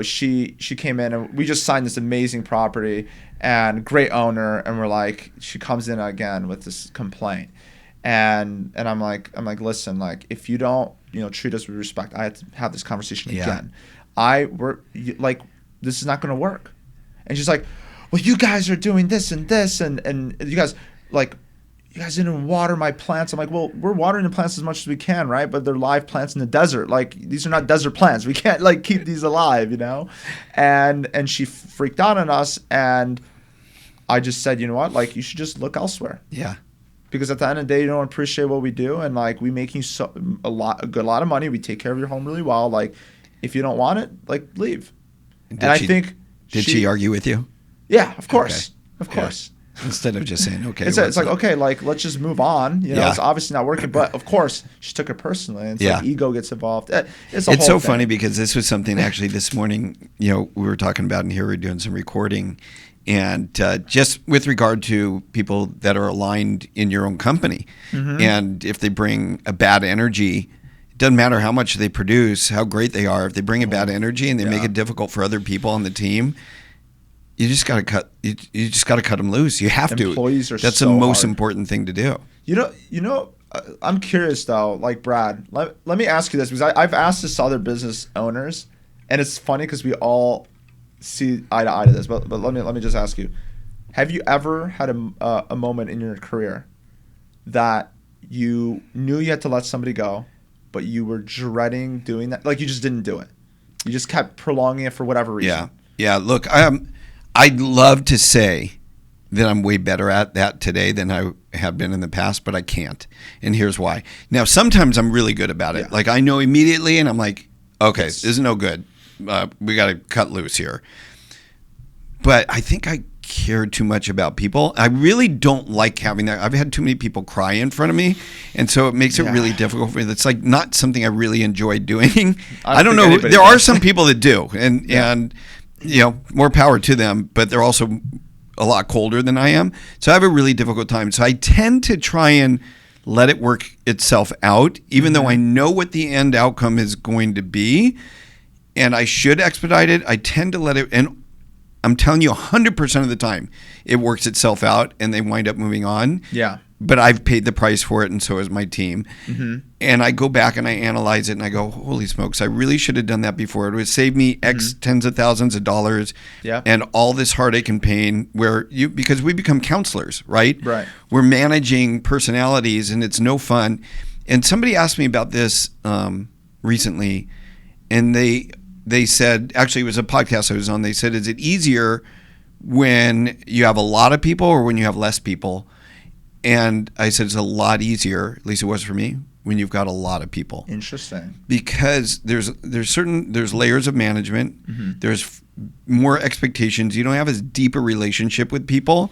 she came in and we just signed this amazing property and great owner, and we're like, she comes in again with this complaint, and I'm like listen, like if you don't treat us with respect, I have to have this conversation again. This is not going to work. And she's like, well, you guys are doing this and this, and you guys didn't water my plants. I'm like, well, we're watering the plants as much as we can, right? But they're live plants in the desert. Like, these are not desert plants. We can't like keep these alive, you know? And she freaked out on us, and I just said, you know what? Like, you should just look elsewhere. Yeah. Because at the end of the day, you don't appreciate what we do, and like, we make you a lot of money. We take care of your home really well. Like, if you don't want it, like, leave. Did she argue with you? Yeah, of course. Okay. Of course. Yeah. Instead of just saying, okay. It's like, okay, like, let's just move on. You know, it's obviously not working. But, of course, she took it personally. And it's like ego gets involved. It's so funny because this was something actually this morning, you know, we were talking about, and here we're doing some recording. And just with regard to people that are aligned in your own company. Mm-hmm. And if they bring a bad energy, it doesn't matter how much they produce, how great they are. If they bring a bad energy and they make it difficult for other people on the team, you just got to cut. You just got to cut them loose. You have to. Employees are That's so the most hard. important thing to do. You know. I'm curious though. Like, Brad, let me ask you this, because I've asked this to other business owners, and it's funny because we all see eye to eye to this. But let me just ask you: have you ever had a moment in your career that you knew you had to let somebody go, but you were dreading doing that? Like, you just didn't do it. You just kept prolonging it for whatever reason. Yeah. Look, I'd love to say that I'm way better at that today than I have been in the past, but I can't. And here's why. Now, sometimes I'm really good about it. Yeah. Like, I know immediately, and I'm like, okay, this is no good. We got to cut loose here. But I think I care too much about people. I really don't like having that. I've had too many people cry in front of me, and so it makes it really difficult for me. It's like not something I really enjoy doing. I don't know. There are some people that do, and you know, more power to them, but they're also a lot colder than I am. So I have a really difficult time. So I tend to try and let it work itself out, even though I know what the end outcome is going to be, and I should expedite it. I tend to let it, and I'm telling you 100% of the time it works itself out and they wind up moving on. Yeah. But I've paid the price for it, and so has my team. Mm-hmm. And I go back and I analyze it, and I go, holy smokes, I really should have done that before. It would have saved me X tens of thousands of dollars and all this heartache and pain because we become counselors, right? Right. We're managing personalities, and it's no fun. And somebody asked me about this recently, and they said, actually it was a podcast I was on, they said, is it easier when you have a lot of people or when you have less people? And I said, it's a lot easier, at least it was for me, when you've got a lot of people. Interesting. Because there's layers of management, there's more expectations, you don't have as deep a relationship with people,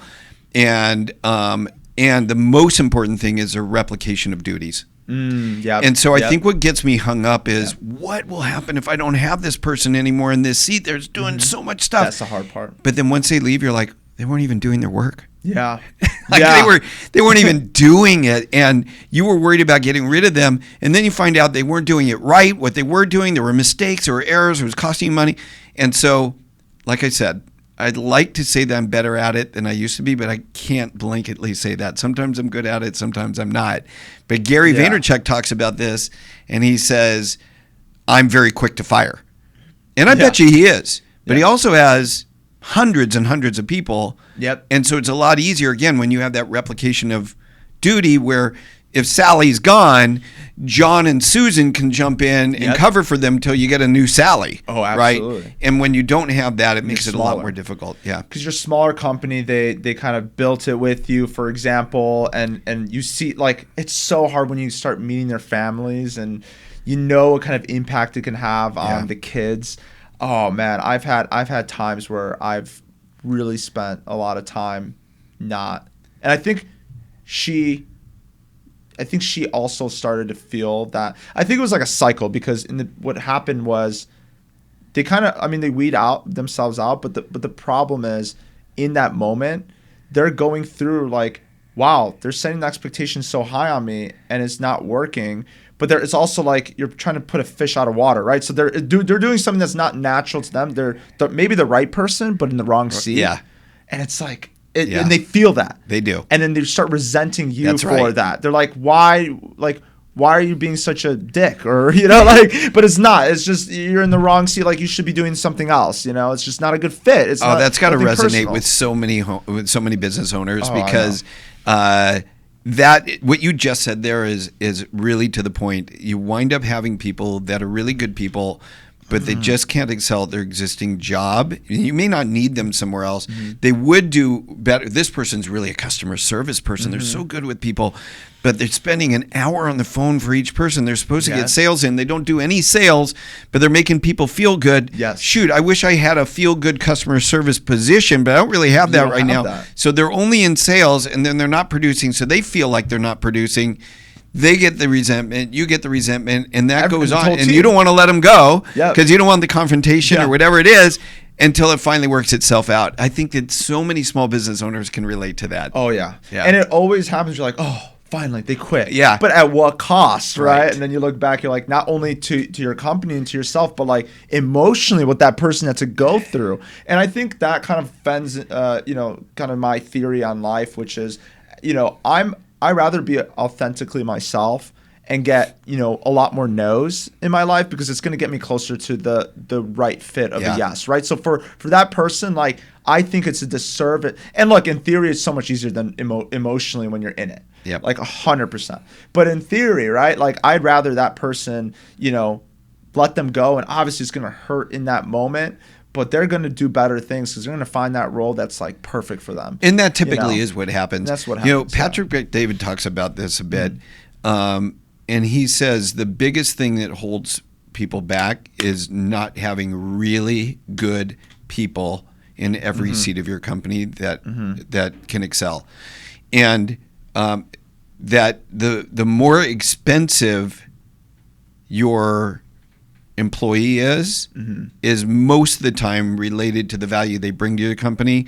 and the most important thing is a replication of duties. And so I think what gets me hung up is what will happen if I don't have this person anymore in this seat? They're doing so much stuff. That's the hard part. But then once they leave, you're like, they weren't even doing their work. Yeah. They weren't even doing it, and you were worried about getting rid of them, and then you find out they weren't doing it right. What they were doing, there were mistakes, there were errors, it was costing you money. And so, like I said, I'd like to say that I'm better at it than I used to be, but I can't blanketly say that. Sometimes I'm good at it, sometimes I'm not. But Gary Vaynerchuk talks about this, and he says, I'm very quick to fire. And I bet you he is. But he also has hundreds and hundreds of people. Yep. And so it's a lot easier, again, when you have that replication of duty where if Sally's gone, John and Susan can jump in and cover for them until you get a new Sally. Oh, absolutely. Right? And when you don't have that, it makes it a lot more difficult. Yeah. Because you're a smaller company, they kind of built it with you, for example, and you see, like, it's so hard when you start meeting their families and you know what kind of impact it can have on the kids. Oh man, I've had times where I've really spent a lot of time not, and I think she also started to feel that. I think it was like a cycle, because what happened was they kind of, they weed themselves out, but the problem is, in that moment they're going through like, wow, they're setting the expectations so high on me and it's not working. But it's also like you're trying to put a fish out of water, right? So they're doing something that's not natural to them. They're maybe the right person, but in the wrong seat. Yeah. And it's like, and they feel that. They do. And then they start resenting you for that. They're like, why why are you being such a dick? Or, like, but it's not. It's just you're in the wrong seat. Like, you should be doing something else. It's just not a good fit. It's that's got to resonate personal. with so many business owners because that what you just said there is really to the point. You wind up having people that are really good people, but they just can't excel at their existing job. You may not need them somewhere else. They would do better. This person's really a customer service person. They're so good with people, but they're spending an hour on the phone for each person. They're supposed to get sales in. They don't do any sales, but they're making people feel good. Yes. Shoot, I wish I had a feel-good customer service position, but I don't really have that right now. So they're only in sales, and then they're not producing, so they feel like they're not producing. They get the resentment, you get the resentment, and that goes on. And you don't want to let them go because you don't want the confrontation or whatever it is until it finally works itself out. I think that so many small business owners can relate to that. Oh, yeah. And it always happens. You're like, oh, finally, they quit. Yeah. But at what cost, right? And then you look back, you're like, not only to your company and to yourself, but like emotionally what that person had to go through. And I think that kind of fends, kind of my theory on life, which is, I'd rather be authentically myself and get, a lot more no's in my life because it's going to get me closer to the right fit of a yes, right? So for that person, like, I think it's a disservice. And look, in theory, it's so much easier than emotionally when you're in it. Yeah, like 100%. But in theory, right? Like, I'd rather that person, let them go, and obviously it's going to hurt in that moment. But they're going to do better things because they're going to find that role that's like perfect for them. And that typically is what happens. That's what happens. Patrick David talks about this a bit. And he says the biggest thing that holds people back is not having really good people in every seat of your company that can excel. And that the more expensive your employee is most of the time related to the value they bring to your company,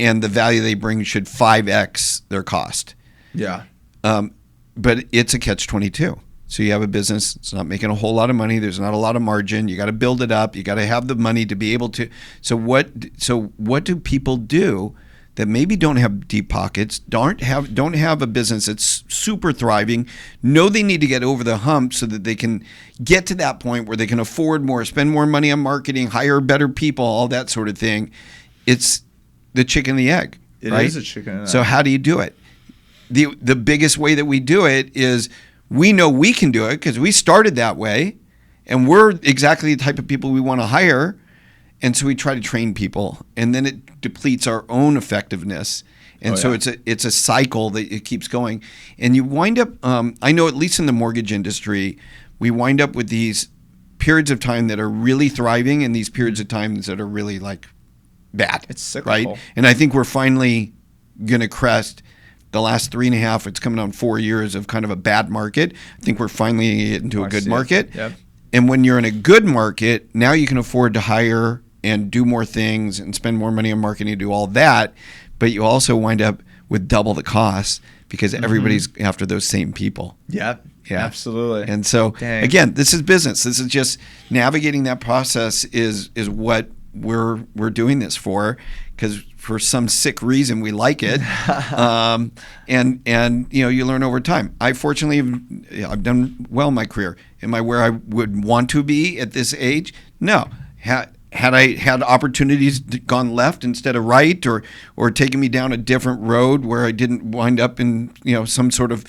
and the value they bring should 5x their cost. Yeah. But it's a catch-22. So you have a business, it's not making a whole lot of money, there's not a lot of margin, you got to build it up, you got to have the money to be able to. So what do people do that maybe don't have deep pockets, don't have a business that's super thriving, know they need to get over the hump so that they can get to that point where they can afford more, spend more money on marketing, hire better people, all that sort of thing. It's the chicken and the egg. It right? is a chicken and egg. So how do you do it? The biggest way that we do it is we know we can do it because we started that way, and we're exactly the type of people we want to hire. And so we try to train people, and then it depletes our own effectiveness. And it's a cycle that it keeps going. And you wind up, I know at least in the mortgage industry, we wind up with these periods of time that are really thriving and these periods of times that are really like bad. It's cyclical. Right? And I think we're finally going to crest the last 3.5, it's coming on 4 years of kind of a bad market. I think we're finally getting into a good market. Yep. And when you're in a good market, now you can afford to hire and do more things and spend more money on marketing to do all that. But you also wind up with double the cost because everybody's after those same people. Yep. Yeah, absolutely. And so, again, this is business. This is just navigating that process is what we're doing this for, because for some sick reason we like it. And you learn over time. I fortunately, I've done well in my career. Am I where I would want to be at this age? No. Had I had opportunities gone left instead of right, or taken me down a different road where I didn't wind up in some sort of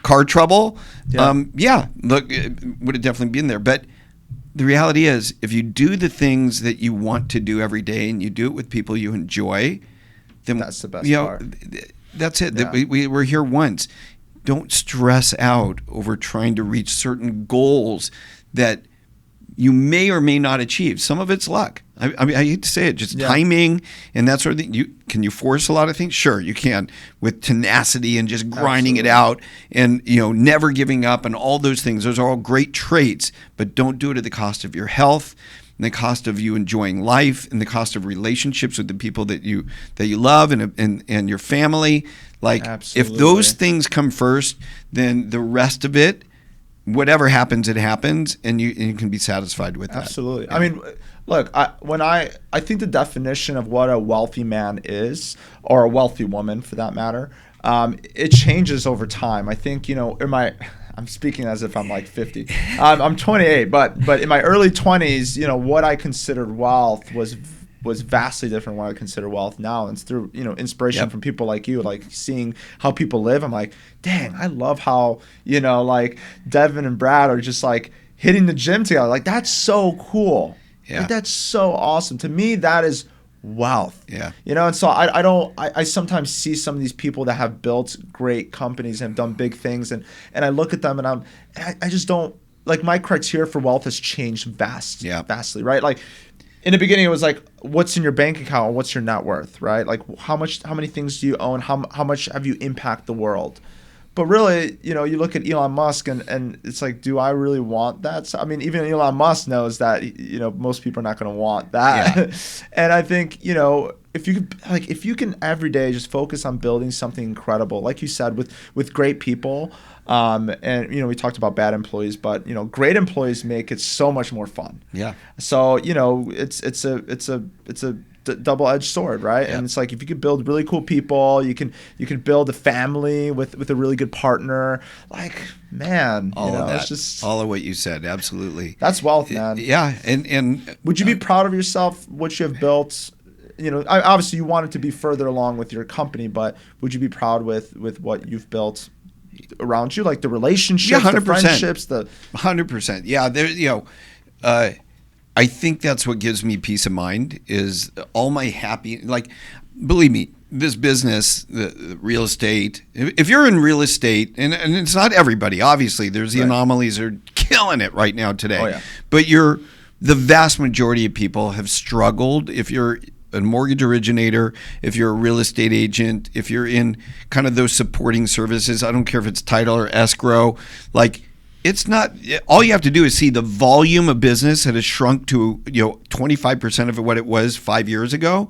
car trouble, look, it would have definitely been there. But the reality is, if you do the things that you want to do every day and you do it with people you enjoy, then that's the best part. That's it. Yeah. We're here once. Don't stress out over trying to reach certain goals that you may or may not achieve. Some of it's luck. I mean, I hate to say it, just timing and that sort of thing. Can you force a lot of things? Sure, you can, with tenacity and just grinding it out and never giving up and all those things. Those are all great traits, but don't do it at the cost of your health, and the cost of you enjoying life, and the cost of relationships with the people that you love and your family. Like, if those things come first, then the rest of it, whatever happens, it happens, and you can be satisfied with that. Absolutely. Yeah. I mean, look, I think the definition of what a wealthy man is, or a wealthy woman for that matter, it changes over time. I think, I I'm speaking as if I'm like 50. I'm 28, but in my early 20s, you know, what I considered wealth was vastly different than what I consider wealth now. And it's through, you know, inspiration from people like you, like seeing how people live. I'm like, dang, I love how, you know, like Devin and Brad are just like hitting the gym together. Like, that's so cool. Yeah. Like, that's so awesome. To me, that is wealth. Yeah. You know, and so I sometimes see some of these people that have built great companies and have done big things, and I look at them and I just don't, like, my criteria for wealth has changed vastly, right? Like, in the beginning, it was like, what's in your bank account? What's your net worth, right? Like, how many things do you own? How much have you impacted the world? But really, you know, you look at Elon Musk and it's like, do I really want that? So, I mean, even Elon Musk knows that, you know, most people are not going to want that. Yeah. And I think, you know, if you can every day just focus on building something incredible, like you said, with great people, and, you know, we talked about bad employees, but, you know, great employees make it so much more fun. Yeah. So, you know, it's a double-edged sword, right? Yep. And it's like, if you could build really cool people, you can build a family with a really good partner. Like, man, all of that. It's just all of what you said. Absolutely. That's wealth, man. Yeah. And would you be proud of yourself, what you have built? You know, obviously you want it to be further along with your company, but would you be proud with what you've built around you, like the relationships, 100%. The friendships, 100%. Yeah, there. You know, I think that's what gives me peace of mind is all my happy. Like, believe me, this business, the real estate. If you're in real estate, and it's not everybody. Obviously, there's the anomalies that are killing it right now today. Oh, yeah. But the vast majority of people have struggled. If you're a mortgage originator, if you're a real estate agent, if you're in kind of those supporting services, I don't care if it's title or escrow, like, it's not, all you have to do is see the volume of business that has shrunk to, you know, 25% of what it was 5 years ago.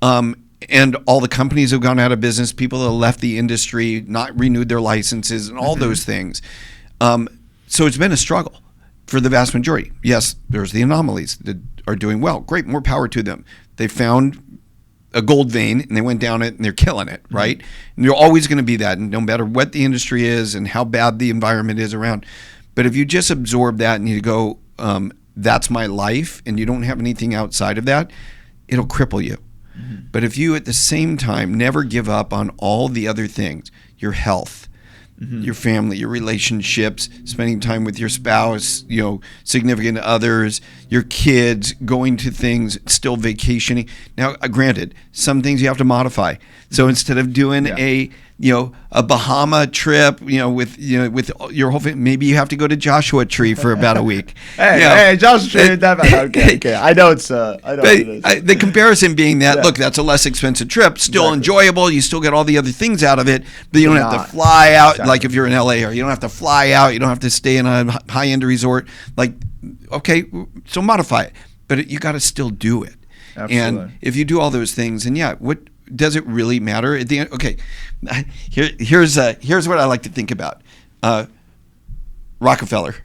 And all the companies have gone out of business, people that have left the industry, not renewed their licenses, and all those things. So it's been a struggle for the vast majority. Yes, there's the anomalies that are doing well. Great, more power to them. They found a gold vein and they went down it and they're killing it, right? And you're always going to be that, and no matter what the industry is and how bad the environment is around. But if you just absorb that and you go, that's my life, and you don't have anything outside of that, it'll cripple you. But if you at the same time never give up on all the other things, your health, your family, your relationships, spending time with your spouse, you know, significant others, your kids, going to things, still vacationing. Now, granted, some things you have to modify. So instead of doing a Bahama trip, with your whole family, maybe you have to go to Joshua Tree for about a week. hey, Joshua Tree, okay. I know it's what it is. The comparison being that, look, that's a less expensive trip, still enjoyable. You still get all the other things out of it, but you don't have to fly out. Exactly. Like if you're in LA, or you don't have to fly out. You don't have to stay in a high-end resort. Like, okay, so modify it, but you got to still do it. Absolutely. And if you do all those things, and what does it really matter at the end? Okay, here's what I like to think about: Rockefeller,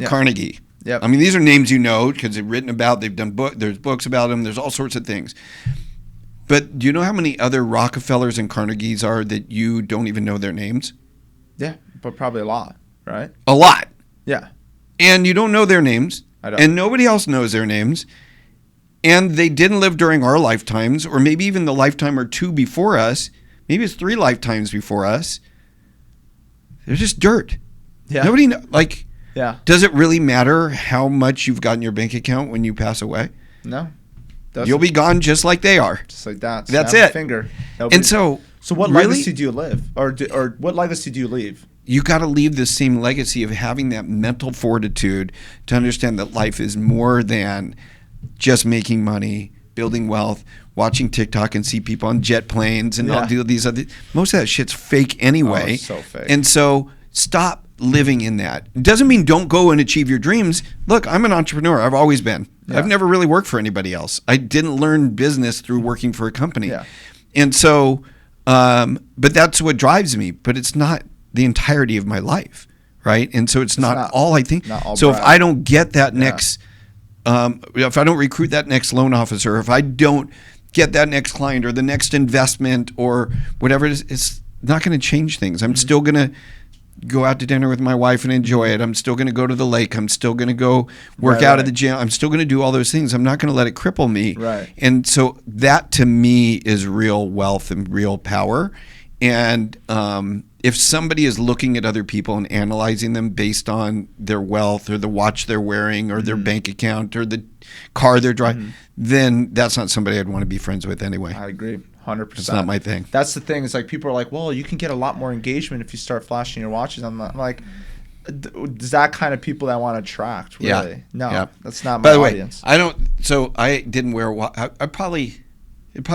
Carnegie. Yep. I mean, these are names you know because they've written about. They've done there's books about them. There's all sorts of things. But do you know how many other Rockefellers and Carnegies are that you don't even know their names? Yeah, but probably a lot, right? A lot. Yeah. And you don't know their names. I don't. And nobody else knows their names. And they didn't live during our lifetimes, or maybe even the lifetime or two before us. Maybe it's 3 lifetimes before us. They're just dirt. Yeah. Nobody does it really matter how much you've got in your bank account when you pass away? No. You'll be gone just like they are. Just like that. That's Snap it. A finger. And so what really, legacy do you live? Or what legacy do you leave? You got to leave the same legacy of having that mental fortitude to understand that life is more than just making money, building wealth, watching TikTok and see people on jet planes and all do these other. Most of that shit's fake anyway. Oh, it's so fake. And so stop living in that. It doesn't mean don't go and achieve your dreams. Look, I'm an entrepreneur. I've always been. Yeah. I've never really worked for anybody else. I didn't learn business through working for a company. Yeah. And so, but that's what drives me. But it's not the entirety of my life, right? And so it's not all I think. So if I don't get that next, if I don't recruit that next loan officer, if I don't get that next client or the next investment or whatever it is, it's not going to change things. I'm still going to go out to dinner with my wife and enjoy it. I'm still going to go to the lake. I'm still going to go work out at the gym. I'm still going to do all those things. I'm not going to let it cripple me. Right. And so that to me is real wealth and real power. And if somebody is looking at other people and analyzing them based on their wealth or the watch they're wearing or their bank account or the car they're driving, then that's not somebody I'd want to be friends with anyway. I agree. 100%. It's not my thing. That's the thing. Is like people are like, well, you can get a lot more engagement if you start flashing your watches. I'm like, is that kind of people that I want to attract? Really? Yeah. No, that's not my By the audience. way, I don't. So I didn't wear a watch. It'd probably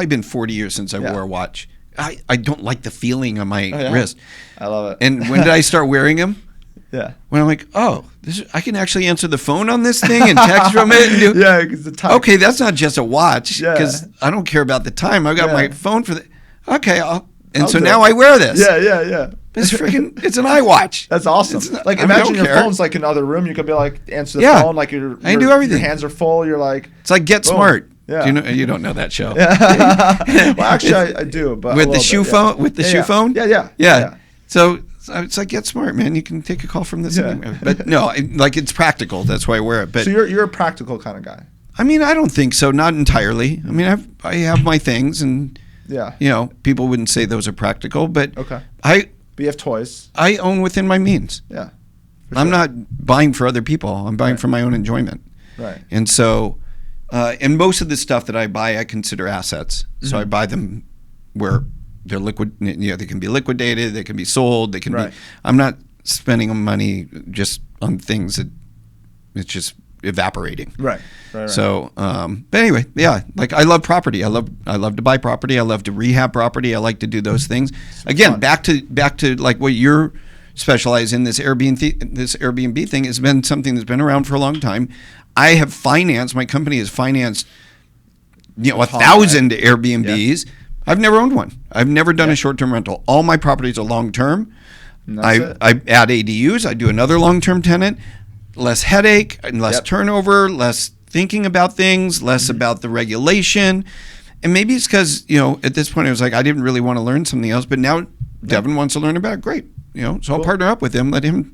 been 40 years since I wore a watch. I don't like the feeling on my wrist. I love it. And when did I start wearing them? Yeah. When I'm like, oh, I can actually answer the phone on this thing and text from it. And do, yeah, because the time. Okay, that's not just a watch because I don't care about the time. I've got my phone for the. Okay, so now I wear this. Yeah. It's freaking. It's an iWatch. That's awesome. Imagine your phone's like in another room. You could be like answer the phone like I can do everything. Your hands are full. You're like. It's like Get Smart. Yeah. You don't know that show. Well, actually, I do. But with the shoe phone. With the shoe phone. Yeah. So it's like Get Smart, man. You can take a call from this. But no, like it's practical. That's why I wear it. But so you're a practical kind of guy. I mean, I don't think so. Not entirely. I mean, I have my things, and people wouldn't say those are practical, but But you have toys. I own within my means. Yeah. I'm not buying for other people. I'm buying for my own enjoyment. Right. And so, and most of the stuff that I buy, I consider assets. So I buy them where they're liquid. They can be liquidated. They can be sold. They can be. I'm not spending money just on things that it's just evaporating. Right. So, but anyway, like I love property. I love to buy property. I love to rehab property. I like to do those things. Again, back to like what you're specialized in. This Airbnb thing has been something that's been around for a long time. I have financed. My company has financed, 1,000 Airbnbs. Yeah. I've never owned one. I've never done a short-term rental. All my properties are long-term. I add ADUs. I do another long-term tenant. Less headache and less turnover, less thinking about things, less about the regulation. And maybe it's because, at this point I was like, I didn't really want to learn something else, but now Devin wants to learn about it. Great. So I'll partner up with him, let him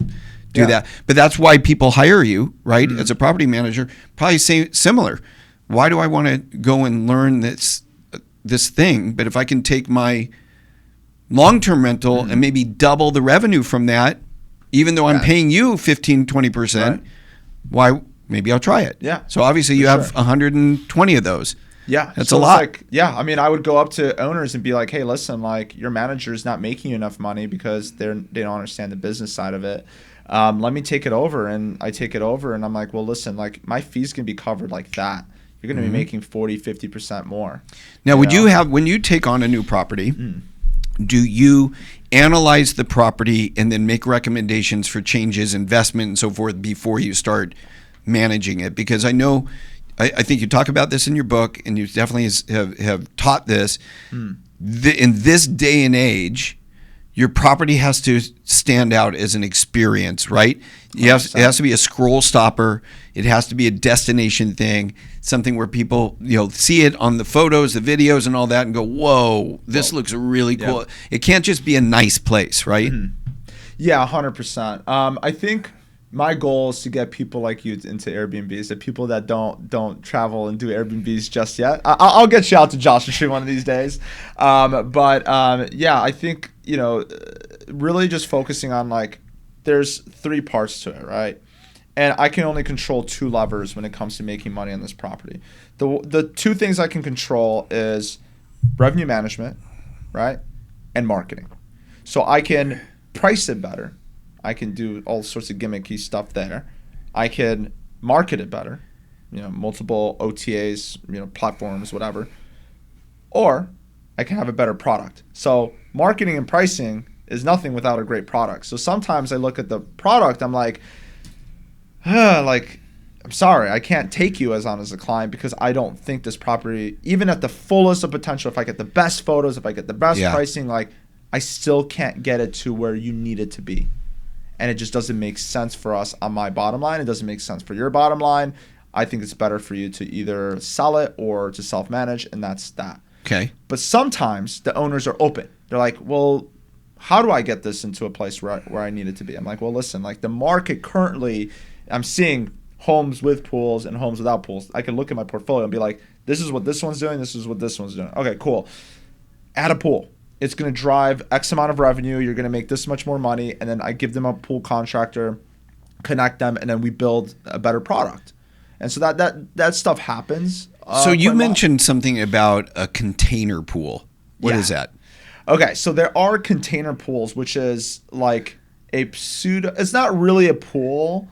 do that. But that's why people hire you, right? As a property manager, probably say similar. Why do I want to go and learn this thing? But if I can take my long-term rental and maybe double the revenue from that, even though I'm paying you 15, 20%, why? Maybe I'll try it. Yeah. So obviously you have 120 of those. Yeah. That's a lot. I mean, I would go up to owners and be like, hey, listen, like your manager is not making you enough money because they don't understand the business side of it. Let me take it over. And I take it over and I'm like, well, listen, like my fees can be covered like that. You're going to be making 40, 50% more. Now, when you take on a new property, do you analyze the property and then make recommendations for changes, investment, and so forth before you start managing it? Because I know, I think you talk about this in your book, and you definitely have taught this. In this day and age, your property has to stand out as an experience, right? It has to be a scroll stopper. It has to be a destination thing, something where people see it on the photos, the videos, and all that, and go, "Whoa, this looks really cool." It can't just be a nice place, right? Yeah, 100%. I think my goal is to get people like you into Airbnbs, the people that don't travel and do Airbnbs just yet. I'll get you out to Joshua Tree one of these days. I think, really just focusing on like, there's 3 parts to it, right? And I can only control 2 levers when it comes to making money on this property. The 2 things I can control is revenue management, right? And marketing. So I can price it better. I can do all sorts of gimmicky stuff there. I can market it better, multiple OTAs, platforms, whatever. Or I can have a better product. So marketing and pricing is nothing without a great product. So sometimes I look at the product, I'm like, I'm sorry, I can't take you as a client because I don't think this property, even at the fullest of potential, if I get the best photos, if I get the best pricing, like I still can't get it to where you need it to be. And it just doesn't make sense for us on my bottom line. It doesn't make sense for your bottom line. I think it's better for you to either sell it or to self-manage, and that's that. Okay. But sometimes the owners are open. They're like, well, how do I get this into a place where I need it to be? I'm like, well, listen, like the market currently, I'm seeing homes with pools and homes without pools. I can look at my portfolio and be like, this is what this one's doing. This is what this one's doing. Okay, cool. Add a pool. It's going to drive X amount of revenue. You're going to make this much more money. And then I give them a pool contractor, connect them, and then we build a better product. And so that stuff happens. So you mentioned something about a container pool. What is that? Okay, so there are container pools, which is like a pseudo. It's not really a pool.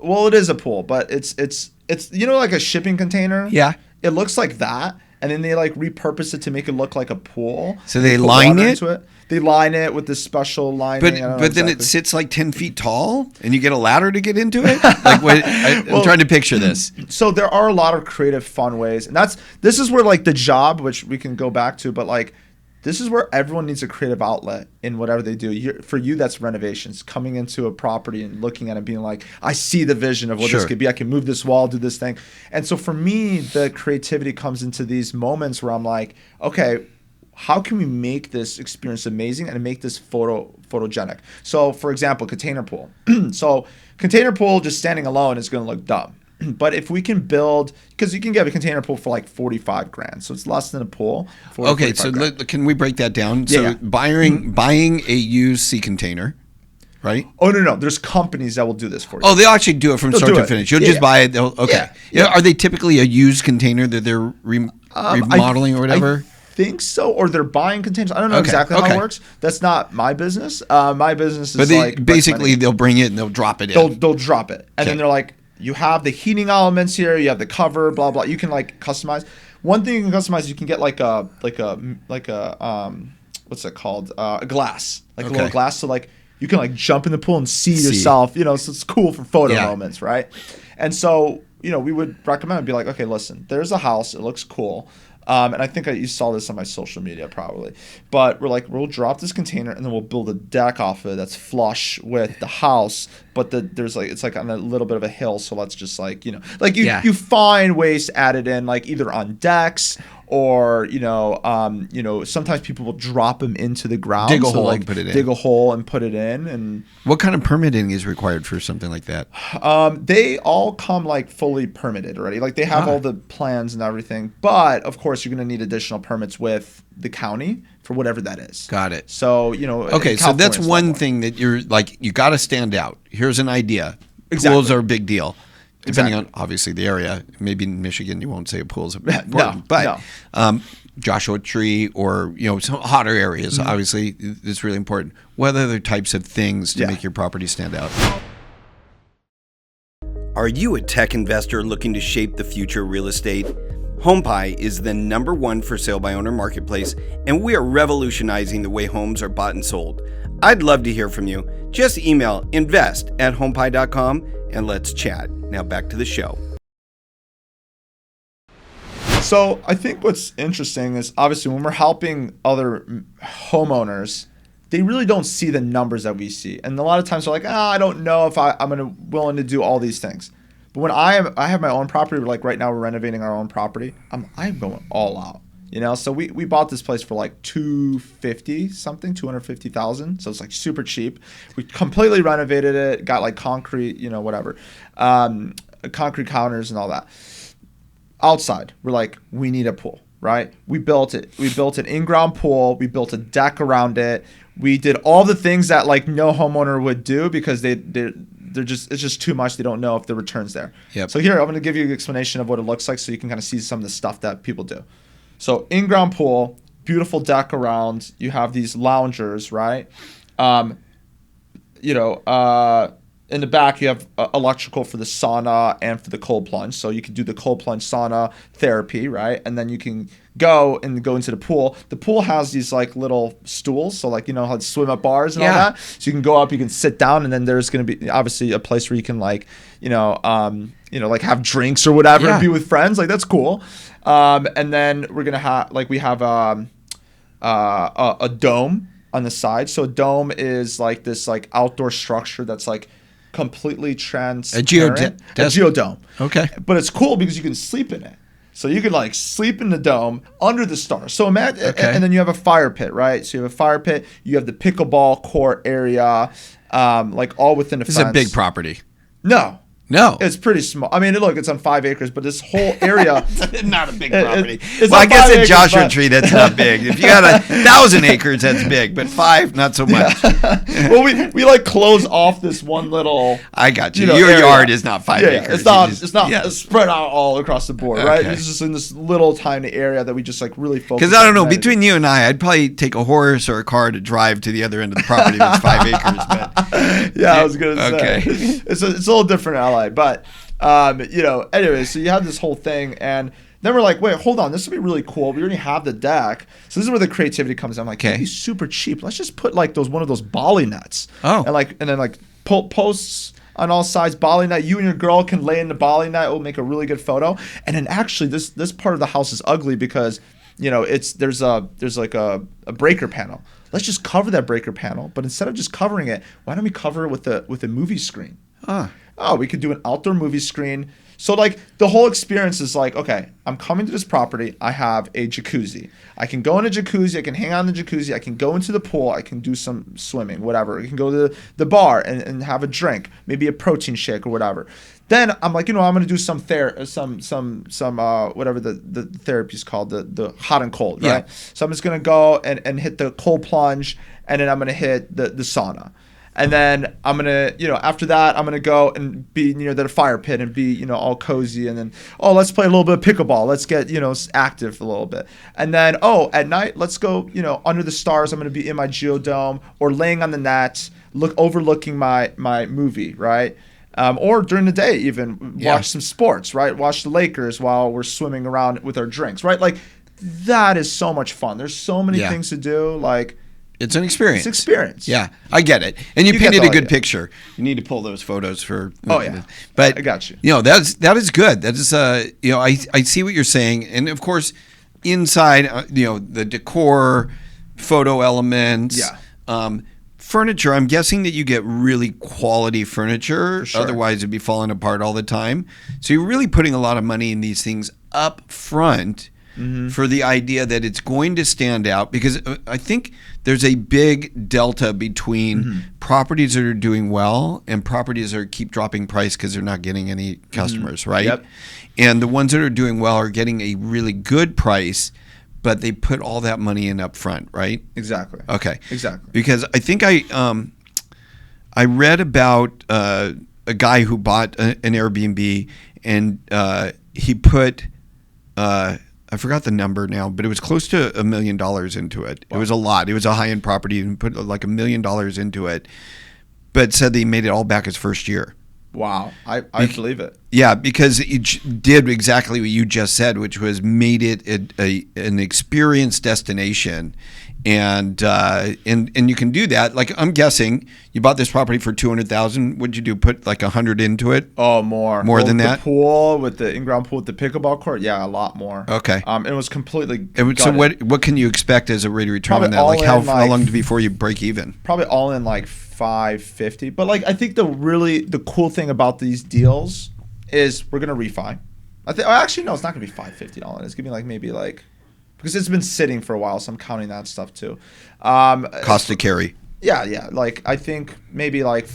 Well, it is a pool, but it's like a shipping container. Yeah. It looks like that, and then they like repurpose it to make it look like a pool. So they line it? They line it with this special lining. But then it sits like 10 feet tall, and you get a ladder to get into it? Like I'm trying to picture this. So there are a lot of creative, fun ways. And this is where like the job, which we can go back to, but like this is where everyone needs a creative outlet in whatever they do. For you, that's renovations, coming into a property and looking at it being like, I see the vision of what this could be. I can move this wall, do this thing. And so for me, the creativity comes into these moments where I'm like, okay, how can we make this experience amazing and make this photogenic? So for example, container pool. So container pool just standing alone is going to look dumb. But if we can build, because you can get a container pool for like $45,000, so it's less than a pool. Okay, so can we break that down? So buying a used sea container, right? Oh no, there's companies that will do this for you. Oh, they'll actually do it from start to finish. You'll just buy it. Are they typically a used container that they're remodeling or whatever? I think so, or they're buying containers. I don't know exactly how it works. That's not my business. My business is basically they'll bring it and they'll drop it in. They'll drop it, and then they're like, you have the heating elements here, you have the cover, blah blah. You can like customize. One thing you can customize, you can get like a what's it called? A glass, like a little glass, so like you can like jump in the pool and see yourself. So it's cool for photo moments, right? And so we would recommend and be like, okay, listen, there's a house, it looks cool. And I think you saw this on my social media probably. But we're like, we'll drop this container and then we'll build a deck off of it that's flush with the house. But there's like, it's like on a little bit of a hill. So let's just like, you find ways to add it in, like either on decks or, sometimes people will drop them into the ground. Dig a hole and put it in. Dig a hole and put it in. And what kind of permitting is required for something like that? They all come like fully permitted already. Like they have all the plans and everything. But of course, you're going to need additional permits with the county for whatever that is. Got it. So, okay, so that's one thing that you're like, you got to stand out. Here's an idea. Exactly. Pools are a big deal. Depending on, obviously, the area. Maybe in Michigan, you won't say a pool's important. But Joshua Tree or, some hotter areas, obviously, it's really important. What other types of things to make your property stand out? Are you a tech investor looking to shape the future of real estate? HomePie is the #1 for sale by owner marketplace, and we are revolutionizing the way homes are bought and sold. I'd love to hear from you. Just email invest@homepie.com and let's chat. Now back to the show. So I think what's interesting is obviously when we're helping other homeowners, they really don't see the numbers that we see. And a lot of times they're like, I don't know if I'm willing to do all these things. But when I have my own property, like right now we're renovating our own property, I'm going all out. So we bought this place for like $250,000. So it's like super cheap. We completely renovated it, got like concrete, whatever, concrete counters and all that. Outside, we're like, we need a pool, right? We built it. We built an in-ground pool. We built a deck around it. We did all the things that like no homeowner would do because it's just too much. They don't know if the return's there. Yep. So here, I'm going to give you an explanation of what it looks like so you can kind of see some of the stuff that people do. So in-ground pool, beautiful deck around. You have these loungers, right? In the back, you have electrical for the sauna and for the cold plunge. So you can do the cold plunge sauna therapy, right? And then you can go into the pool. The pool has these like little stools. So like, how to swim up bars and all that. So you can go up, you can sit down, and then there's going to be obviously a place where you can like, like have drinks or whatever and be with friends. Like that's cool. And then we're going to have, like we have a dome on the side. So a dome is like this like outdoor structure that's like completely transparent. A geodome. Okay. But it's cool because you can sleep in it. So you could like sleep in the dome under the stars. So imagine, Okay. and then you have a fire pit, right? So you have a fire pit. You have the pickleball court area, like all within a This fence. is a big property. No. No. It's pretty small. I mean, look, it's on 5 acres, but this whole area. Not a big property. It's Well, I on guess 5 in acres, Joshua but- Tree, that's not big. If you got 1,000 acres, that's big, but 5, not so much. Well, we like close off this one little. I got you. know, Your area. yard is not 5 Yeah, acres. It's not. You just- It's not yeah. it's spread out all across the board, right? Okay. It's just in this little tiny area that we just like really focus. Because I don't know, on managing. between you and I'd probably take a horse or a car to drive to the other end of the property if it's 5 acres. But Yeah, I was gonna say. Okay. It's a little different in LA, but anyway, so you have this whole thing, and then we're like, wait, hold on, this would be really cool. We already have the deck, so this is where the creativity comes in. I'm like, it'd be super cheap. Let's just put like one of those Bali nets. Oh. And then posts on all sides, Bali net. You and your girl can lay in the Bali net. It will make a really good photo. And then actually, this part of the house is ugly because there's like a breaker panel. Let's just cover that breaker panel, but instead of just covering it, why don't we cover it with a movie screen? Oh, we could do an outdoor movie screen. So like the whole experience is like, okay, I'm coming to this property. I have a jacuzzi. I can go in a jacuzzi. I can hang out in the jacuzzi. I can go into the pool. I can do some swimming, whatever. I can go to the bar and have a drink, maybe a protein shake or whatever. Then I'm like, I'm going to do some whatever the therapy is called, the hot and cold, right? Yeah. So I'm just going to go and hit the cold plunge, and then I'm going to hit the sauna. And then I'm going to, after that, I'm going to go and be near the fire pit and be, all cozy. And then, let's play a little bit of pickleball. Let's get, active a little bit. And then, at night, let's go, under the stars. I'm going to be in my geodome or laying on the net, overlooking my movie, right? Or during the day, even watch some sports, right? Watch the Lakers while we're swimming around with our drinks, right? Like, that is so much fun. There's so many things to do. Like, it's an experience. It's experience. Yeah, I get it. And you You painted get a the good idea. picture. You need to pull those photos for. Oh, yeah. But I got you. That is good. That is I see what you're saying, and of course, inside the decor, photo elements. Yeah. Furniture, I'm guessing that you get really quality furniture. sure. Otherwise, it'd be falling apart all the time. So you're really putting a lot of money in these things up front for the idea that it's going to stand out. Because I think there's a big delta between properties that are doing well and properties that keep dropping price because they're not getting any customers, right? Yep. And the ones that are doing well are getting a really good price, but they put all that money in up front, right? Exactly. Okay. Exactly. Because I think I read about a guy who bought an Airbnb, and he put I forgot the number now, but it was close to $1 million into it. Wow. It was a lot. It was a high-end property, and put like $1 million into it, but said they made it all back his first year. Wow. I believe it. Yeah, because it did exactly what you just said, which was made it an experience destination, and you can do that. Like, I'm guessing you bought this property for $200,000. What'd you do? Put like $100 into it? Oh, more. More than the that? Pool with the in-ground pool with the pickleball court. Yeah, a lot more. Okay. It was completely. So what can you expect as a rate of return Probably on that? all Like how in, long before you break even? Probably all in like $550. But like, I think the cool thing about these deals is we're gonna refi. Actually no, it's not gonna be $550 all in. It's gonna be like maybe like, because it's been sitting for a while, so I'm counting that stuff too. Cost to carry. Yeah. Like, I think maybe like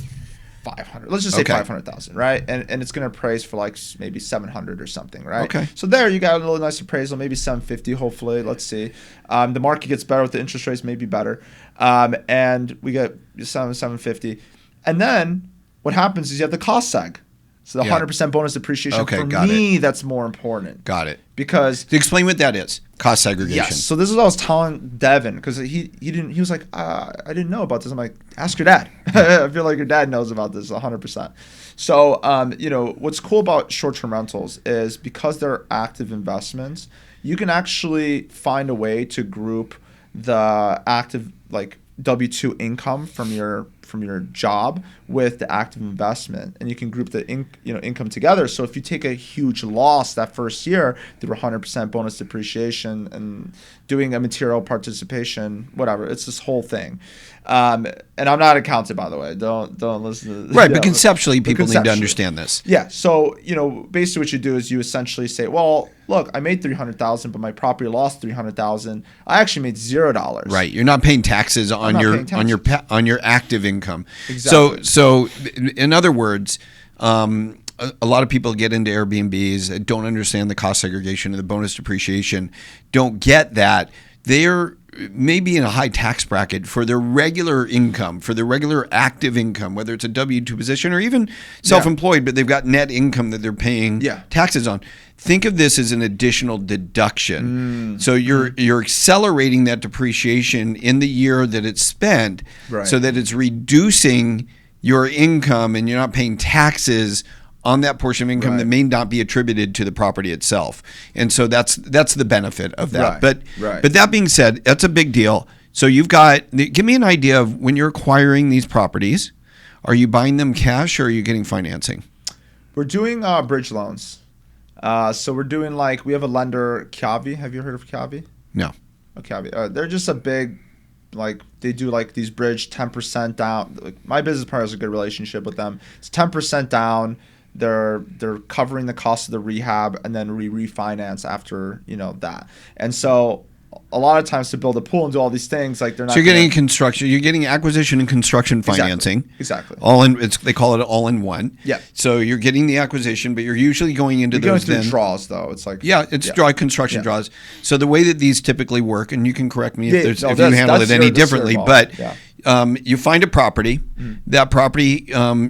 500. Let's just say 500,000, right? And it's going to appraise for like maybe 700 or something, right? Okay. So there you got a little nice appraisal, maybe 750, hopefully. Let's see. The market gets better with the interest rates, maybe better. And we get 750. And then what happens is you have the cost seg. So the 100% bonus depreciation. Okay, for got me, that's more important. Got it. Because explain what that is. Cost segregation. Yes. So this is what I was telling Devin, because he was like, I didn't know about this. I'm like, ask your dad. I feel like your dad knows about this 100%. So what's cool about short-term rentals is because they're active investments, you can actually find a way to group the active like W-2 income from your from your job with the active investment, and you can group the income together. So if you take a huge loss that first year through 100% bonus depreciation and doing a material participation, whatever, it's this whole thing. And I'm not an accountant, by the way. Don't listen to right. But conceptually, people need to understand this. Yeah. So basically, what you do is you essentially say, well, look, I made $300,000, but my property lost $300,000. I actually made $0. Right. You're not paying taxes on your active income. Exactly. So in other words, a lot of people get into Airbnbs, don't understand the cost segregation and the bonus depreciation, don't get that. They're maybe in a high tax bracket for their regular income, for their regular active income, whether it's a W-2 position or even self-employed, but they've got net income that they're paying taxes on. Think of this as an additional deduction. So you're accelerating that depreciation in the year that it's spent, so that it's reducing your income and you're not paying taxes on that portion of income that may not be attributed to the property itself. And so that's the benefit of that. But that being said, that's a big deal. So give me an idea of when you're acquiring these properties, are you buying them cash or are you getting financing? We're doing bridge loans. So we're doing we have a lender, Kiavi. Have you heard of Kiavi? No. Kiavi. They're just a big, they do these bridge 10% down. My business partner has a good relationship with them. It's 10% down. They're covering the cost of the rehab, and then we refinance after that. And so a lot of times to build a pool and do all these things, they're not. So you're getting construction, you're getting acquisition and construction financing. Exactly. They call it all in one. Yeah. So you're getting the acquisition, but you're usually going into those draws though. It's construction draws. So the way that these typically work, and you can correct me if you handle it any differently, but you find a property. That property,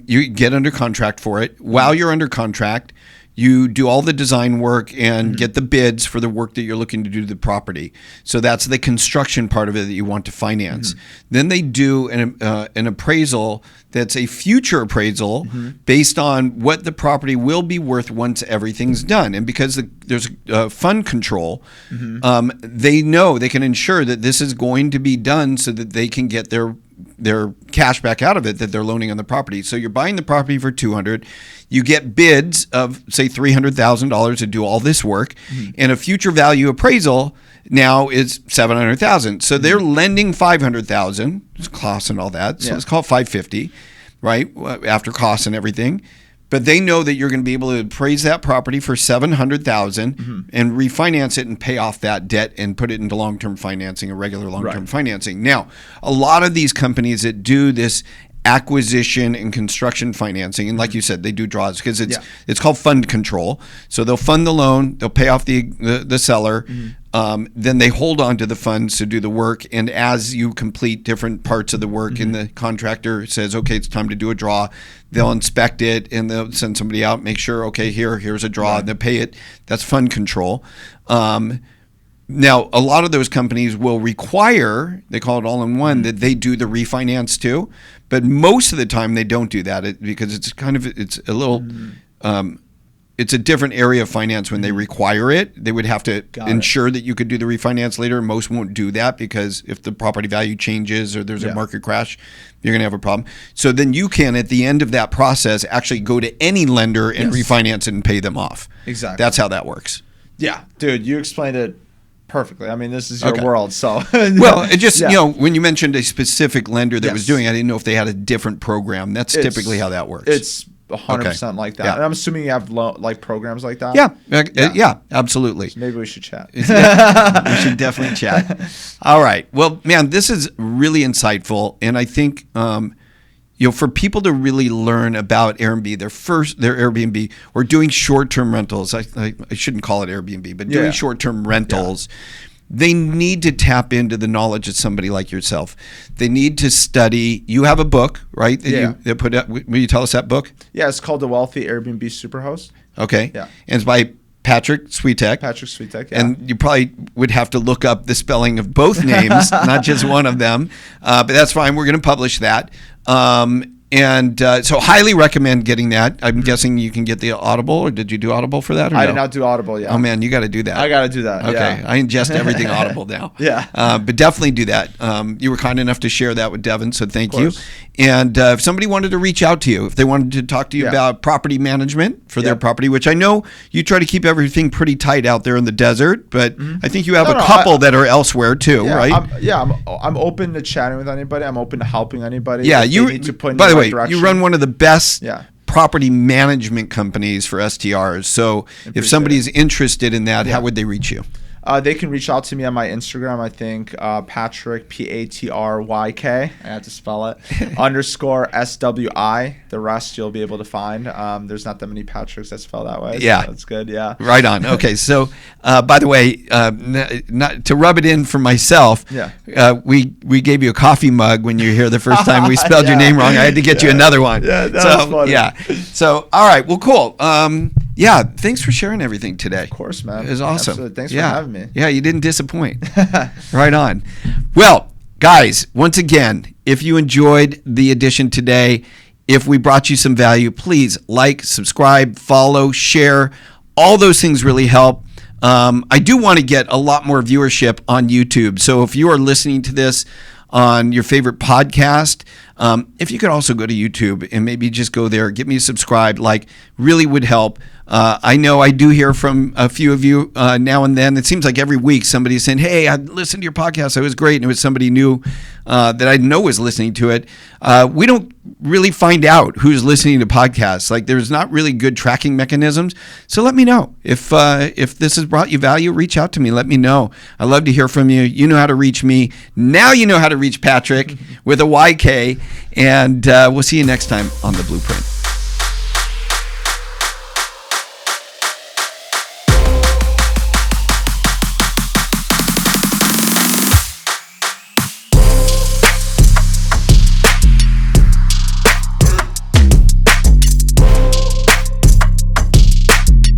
you get under contract for it. While you're under contract, you do all the design work and get the bids for the work that you're looking to do to the property. So that's the construction part of it that you want to finance. Then they do an appraisal that's a future appraisal based on what the property will be worth once everything's done. And because there's fund control, they know they can ensure that this is going to be done so that they can get their cash back out of it that they're loaning on the property. So you're buying the property for $200,000. You get bids of say $300,000 to do all this work, and a future value appraisal now is $700,000. So they're lending $500,000, it's costs and all that. So let's call it $550,000, right? After costs and everything. But they know that you're going to be able to appraise that property for $700,000 and refinance it and pay off that debt and put it into long-term financing, a regular long-term financing. Now, a lot of these companies that do this acquisition and construction financing, and like you said, they do draws because it's called fund control. So they'll fund the loan, they'll pay off the seller, then they hold on to the funds to do the work. And as you complete different parts of the work and the contractor says, okay, it's time to do a draw, they'll inspect it and they'll send somebody out, make sure, okay, here's a draw, and they'll pay it. That's fund control. Now, a lot of those companies will require, they call it all-in-one, that they do the refinance too. But most of the time they don't do that because it's a little, it's a different area of finance when they require it. They would have to ensure that you could do the refinance later. Most won't do that because if the property value changes or there's a market crash, you're going to have a problem. So then you can, at the end of that process, actually go to any lender and refinance it and pay them off. Exactly. That's how that works. Yeah. Dude, you explained it perfectly. I mean, this is your world, so. Well, it just, when you mentioned a specific lender that was doing it, I didn't know if they had a different program. That's typically how that works. It's 100% like that. Yeah. And I'm assuming you have programs like that? Yeah, absolutely. So maybe we should chat. We should definitely chat. All right. Well, man, this is really insightful. And I think, for people to really learn about Airbnb, their Airbnb, or doing short-term rentals, I shouldn't call it Airbnb, but doing short-term rentals, they need to tap into the knowledge of somebody like yourself. They need to study. You have a book, right? That put out. Will you tell us that book? Yeah, it's called The Wealthy Airbnb Superhost. Okay. Yeah. And it's by Patryk, Swietek. Patryk, Swietek, yeah. And you probably would have to look up the spelling of both names, not just one of them. But that's fine. We're going to publish that. And so highly recommend getting that. I'm guessing you can get the Audible, or did you do Audible for that? Or I no? did not do Audible yet. Oh man, you got to do that. I got to do that. Okay, Yeah. I ingest everything Audible now. Yeah. But definitely do that. You were kind enough to share that with Devin, so thank you. course. And if somebody wanted to reach out to you, if they wanted to talk to you about property management for their property, which I know you try to keep everything pretty tight out there in the desert, but I think you have a couple that are elsewhere too, right? I'm open to chatting with anybody. I'm open to helping anybody. Yeah, if you. they need to put in By the right way, direction. you run one of the best property management companies for STRs. So if somebody's interested in that, how would they reach you? They can reach out to me on my Instagram, I think, Patryk, Patryk, I have to spell it, _SWI. The rest you'll be able to find. There's not that many Patryks that spell that way. Yeah. So that's good, yeah. Right on. Okay, so by the way, not to rub it in for myself, we gave you a coffee mug when you were here the first time. We spelled your name wrong. I had to get you another one. Yeah, that was funny. Yeah. So, all right, well, cool. Yeah, thanks for sharing everything today. Of course, man. It was awesome. Absolutely. Thanks for having me. Yeah, you didn't disappoint. Right on. Well, guys, once again, if you enjoyed the edition today, if we brought you some value, please like, subscribe, follow, share. All those things really help. I do want to get a lot more viewership on YouTube. So if you are listening to this on your favorite podcast, if you could also go to YouTube and maybe just go there, get me subscribed, really would help. I know I do hear from a few of you now and then. It seems like every week somebody's saying, hey, I listened to your podcast. It was great. And it was somebody new that I know was listening to it. We don't really find out who's listening to podcasts. There's not really good tracking mechanisms. So let me know. If this has brought you value, reach out to me. Let me know. I love to hear from you. You know how to reach me. Now you know how to reach Patryk with a YK. And we'll see you next time on The Blueprint.